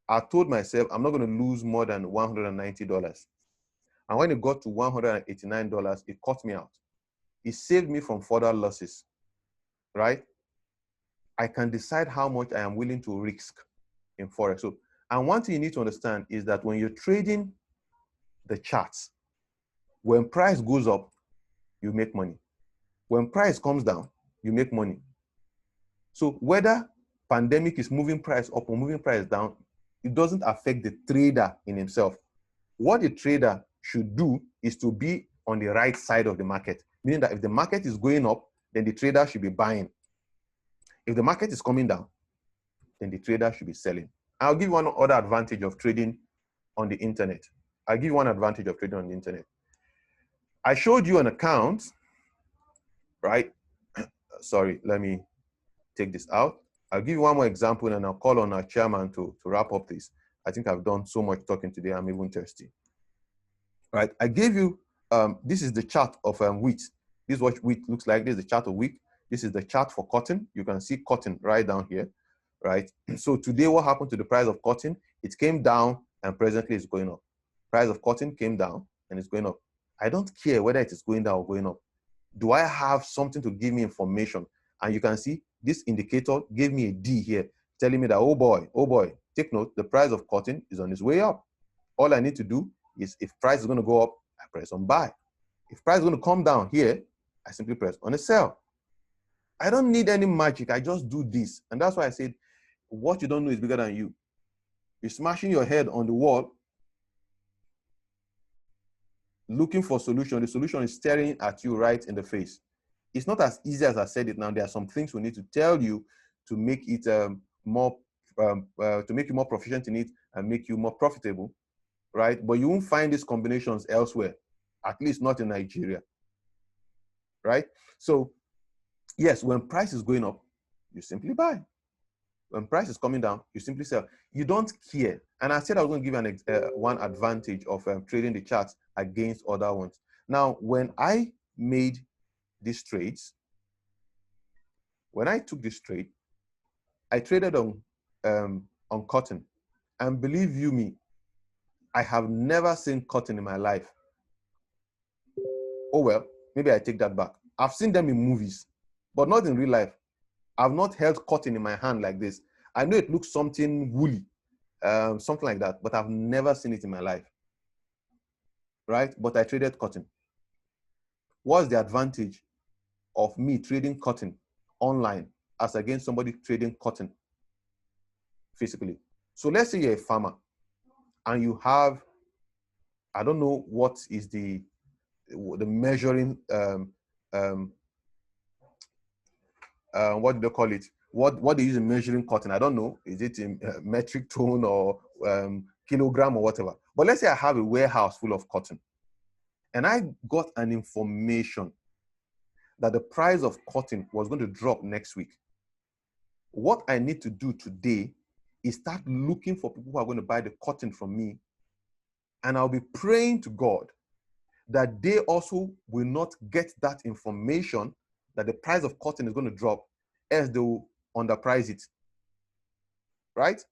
I told myself I'm not going to lose more than $190. And when it got to $189, it cut me out. It saved me from further losses, right? I can decide how much I am willing to risk in Forex. So, and one thing you need to understand is that when you're trading the charts, when price goes up, you make money. When price comes down, you make money. So whether pandemic is moving price up or moving price down, it doesn't affect the trader in himself. What the trader should do is to be on the right side of the market, meaning that if the market is going up, then the trader should be buying. If the market is coming down, then the trader should be selling. I'll give you one other advantage of trading on the internet. I'll give you one advantage of trading on the internet. I showed you an account, right? Sorry, let me take this out. I'll give you one more example and I'll call on our chairman to wrap up this. I think I've done so much talking today, I'm even thirsty. Right, I gave you, this is the chart of wheat. This is what wheat looks like. This is the chart of wheat. This is the chart for cotton. You can see cotton right down here, right? So today what happened to the price of cotton? It came down and presently it's going up. Price of cotton came down and it's going up. I don't care whether it is going down or going up. Do I have something to give me information? And you can see this indicator gave me a D here, telling me that, oh boy, take note, the price of cotton is on its way up. All I need to do is, if price is going to go up, I press on buy. If price is going to come down here, I simply press on a sell. I don't need any magic. I just do this. And that's why I said, what you don't know is bigger than you. You're smashing your head on the wall, looking for solution. The solution is staring at you right in the face. It's not as easy as I said it now. There are some things we need to tell you to make it more proficient in it and make you more profitable, right? But you won't find these combinations elsewhere, at least not in Nigeria, right? So yes, when price is going up, you simply buy. When price is coming down, you simply sell. You don't care. And I said I was going to give you one advantage of trading the charts against other ones. Now, when I made these trades, when I took this trade, I traded on cotton. And believe you me, I have never seen cotton in my life. Oh well, maybe I take that back. I've seen them in movies, but not in real life. I've not held cotton in my hand like this. I know it looks something woolly, something like that, but I've never seen it in my life, right? But I traded cotton. What's the advantage of me trading cotton online as against somebody trading cotton physically? So let's say you're a farmer and you have, I don't know what is the measuring, what do they call it? What they use in measuring cotton? I don't know. Is it in metric ton or kilogram or whatever? But let's say I have a warehouse full of cotton and I got an information that the price of cotton was going to drop next week. What I need to do today is start looking for people who are going to buy the cotton from me. And I'll be praying to God that they also will not get that information that the price of cotton is going to drop, else they will underprice it. Right?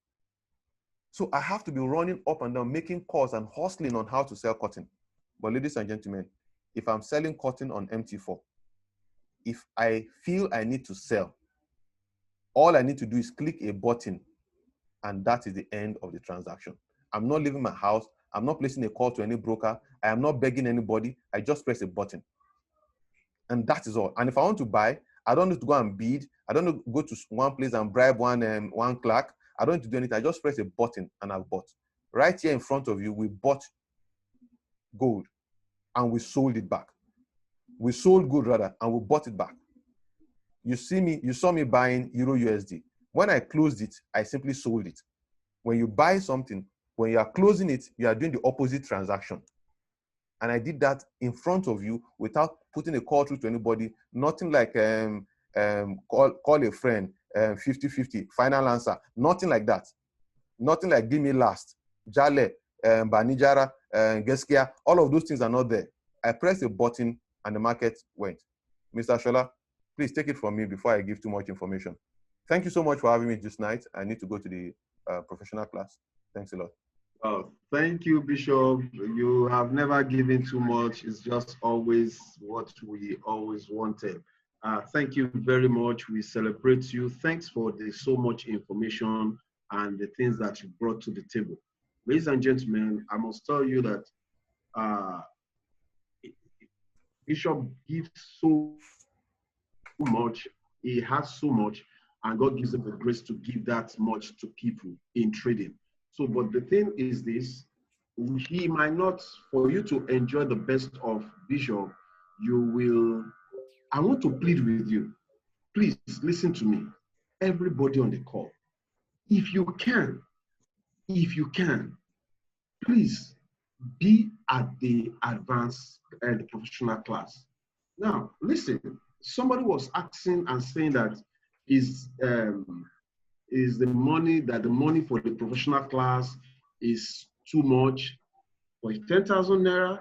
So I have to be running up and down, making calls and hustling on how to sell cotton. But ladies and gentlemen, if I'm selling cotton on MT4, if I feel I need to sell, all I need to do is click a button, and that is the end of the transaction. I'm not leaving my house. I'm not placing a call to any broker. I am not begging anybody. I just press a button. And that is all. And if I want to buy, I don't need to go and bid. I don't need to go to one place and bribe one clerk. I don't need to do anything. I just press a button and I've bought. Right here in front of you, we bought gold and we sold it back. We sold gold rather, and we bought it back. You saw me buying Euro USD. When I closed it, I simply sold it. When you buy something, when you are closing it, you are doing the opposite transaction. And I did that in front of you without putting a call through to anybody. Nothing like call a friend, 50-50, final answer. Nothing like that. Nothing like give me last. Jale, Banijara, Geskia, all of those things are not there. I pressed a button and the market went. Mr. Shola, please take it from me before I give too much information. Thank you so much for having me this night. I need to go to the professional class. Thanks a lot. Oh, thank you, Bishop. You have never given too much. It's just always what we always wanted. Thank you very much. We celebrate you. Thanks for so much information and the things that you brought to the table. Ladies and gentlemen, I must tell you that Bishop gives so much. He has so much, and God gives him the grace to give that much to people in trading. So, but the thing is this, he might not, for you to enjoy the best of Bishop, I want to plead with you. Please listen to me. Everybody on the call. If you can, please be at the advanced and professional class. Now, listen, somebody was asking and saying that is the money for the professional class is too much for 10,000 naira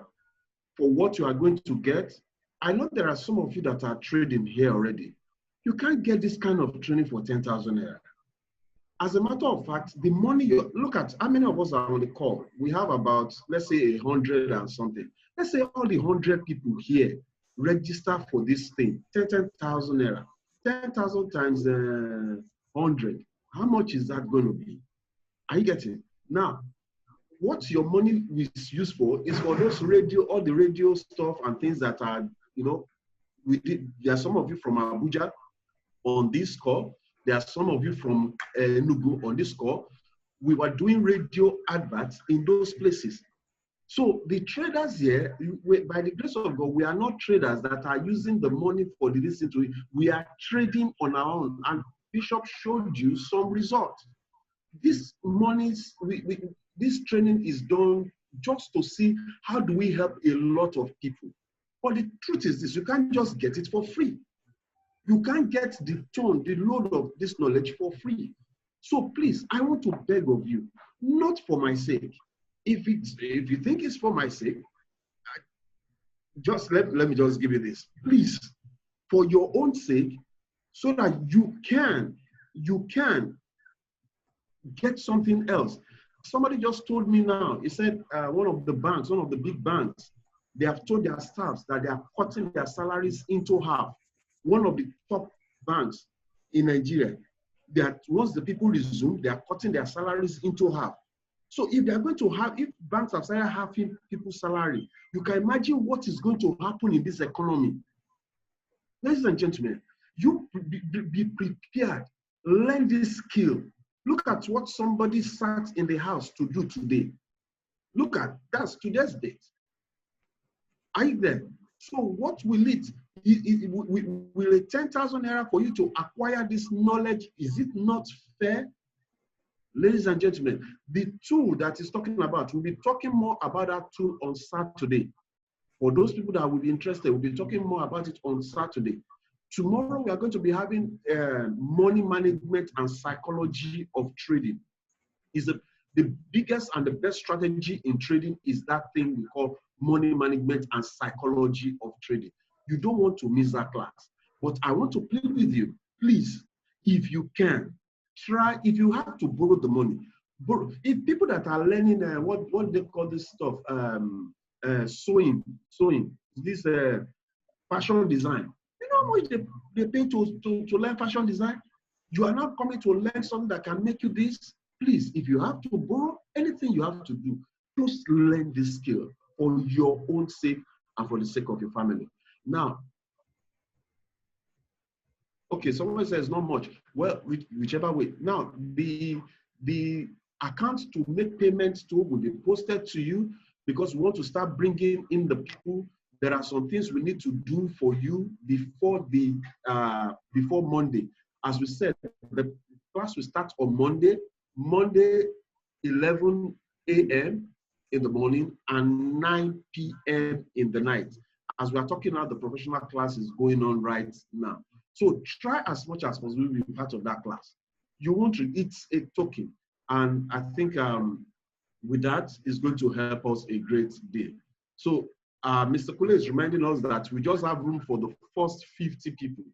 for what you are going to get. I know there are some of you that are trading here already. You can't get this kind of training for 10,000 naira. As a matter of fact, the money, look at how many of us are on the call. We have about, let's say 100 and something. Let's say all the 100 people here register for this thing, 10,000 naira. 10,000 times 100. How much is that going to be? Are you getting? Now, what your money is used for is for those all the radio stuff and things that are, there are some of you from Abuja on this call. There are some of you from Enugu on this call. We were doing radio adverts in those places. So the traders here, by the grace of God, we are not traders that are using the money for the listen to it. We are trading on our own. And Bishop showed you some results. This this training is done just to see how do we help a lot of people. But the truth is this, you can't just get it for free. You can't get the load of this knowledge for free. So please, I want to beg of you, not for my sake. If you think it's for my sake, just let me just give you this. Please, for your own sake, so that you can get something else. Somebody just told me now, he said one of the big banks, they have told their staffs that they are cutting their salaries into half. One of the top banks in Nigeria, that once the people resume, they are cutting their salaries into half. So if they are going to if banks have started halving people's salary, you can imagine what is going to happen in this economy. Ladies and gentlemen, you be prepared. Learn this skill. Look at what somebody sat in the house to do today. Look at, that's today's date. Are you there? So what will will a 10,000 naira for you to acquire this knowledge? Is it not fair? Ladies and gentlemen, the tool that he's talking about, we'll be talking more about that tool on Saturday. For those people that will be interested, we'll be talking more about it on Saturday. Tomorrow, we are going to be having money management and psychology of trading. The biggest and the best strategy in trading is that thing we call money management and psychology of trading. You don't want to miss that class. But I want to plead with you, please, if you can, try, if you have to borrow the money, If people that are learning what they call this stuff, sewing, this fashion design, you know how much they pay to learn fashion design? You are not coming to learn something that can make you this. Please, if you have to borrow anything you have to do, just learn this skill for your own sake and for the sake of your family. Now, okay, someone says not much. Well, whichever way. Now, the accounts to make payments to will be posted to you because we want to start bringing in the people. There are some things we need to do for you before Monday. As we said, the class will start on Monday, 11 a.m. in the morning and 9 p.m. in the night. As we are talking now, the professional class is going on right now. So try as much as possible to be part of that class. You want to eat a token. And I think with that, it's going to help us a great deal. So Mr. Kule is reminding us that we just have room for the first 50 people.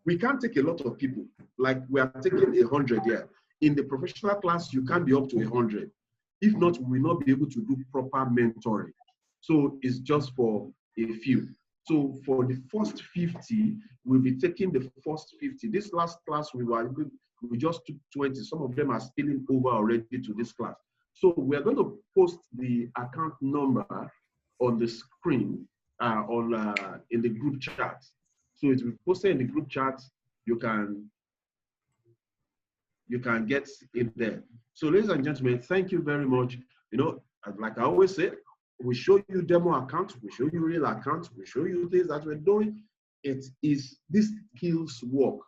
We can't take a lot of people, like we are taking 100 here. In the professional class, you can't be up to 100. If not, we will not be able to do proper mentoring. So it's just for a few. So for the first 50, we'll be taking the first 50. This last class, we just took 20. Some of them are spilling over already to this class. So we're going to post the account number on the screen in the group chat. So it will be posted in the group chat. You can get it there. So ladies and gentlemen, thank you very much. You know, like I always say, we show you demo accounts, we show you real accounts, we show you things that we're doing. It is this skills work.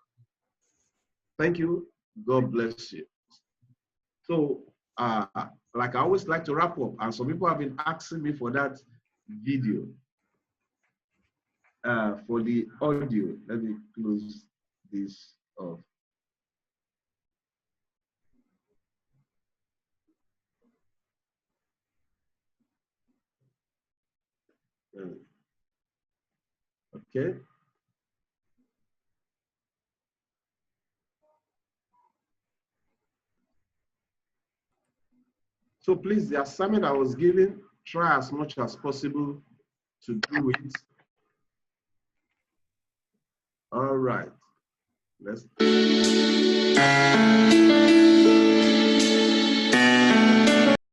Thank you. God bless you. So, like I always like to wrap up, and some people have been asking me for that video. For the audio, let me close this off. Okay. So please, the assignment I was given, try as much as possible to do it. All right. Let's.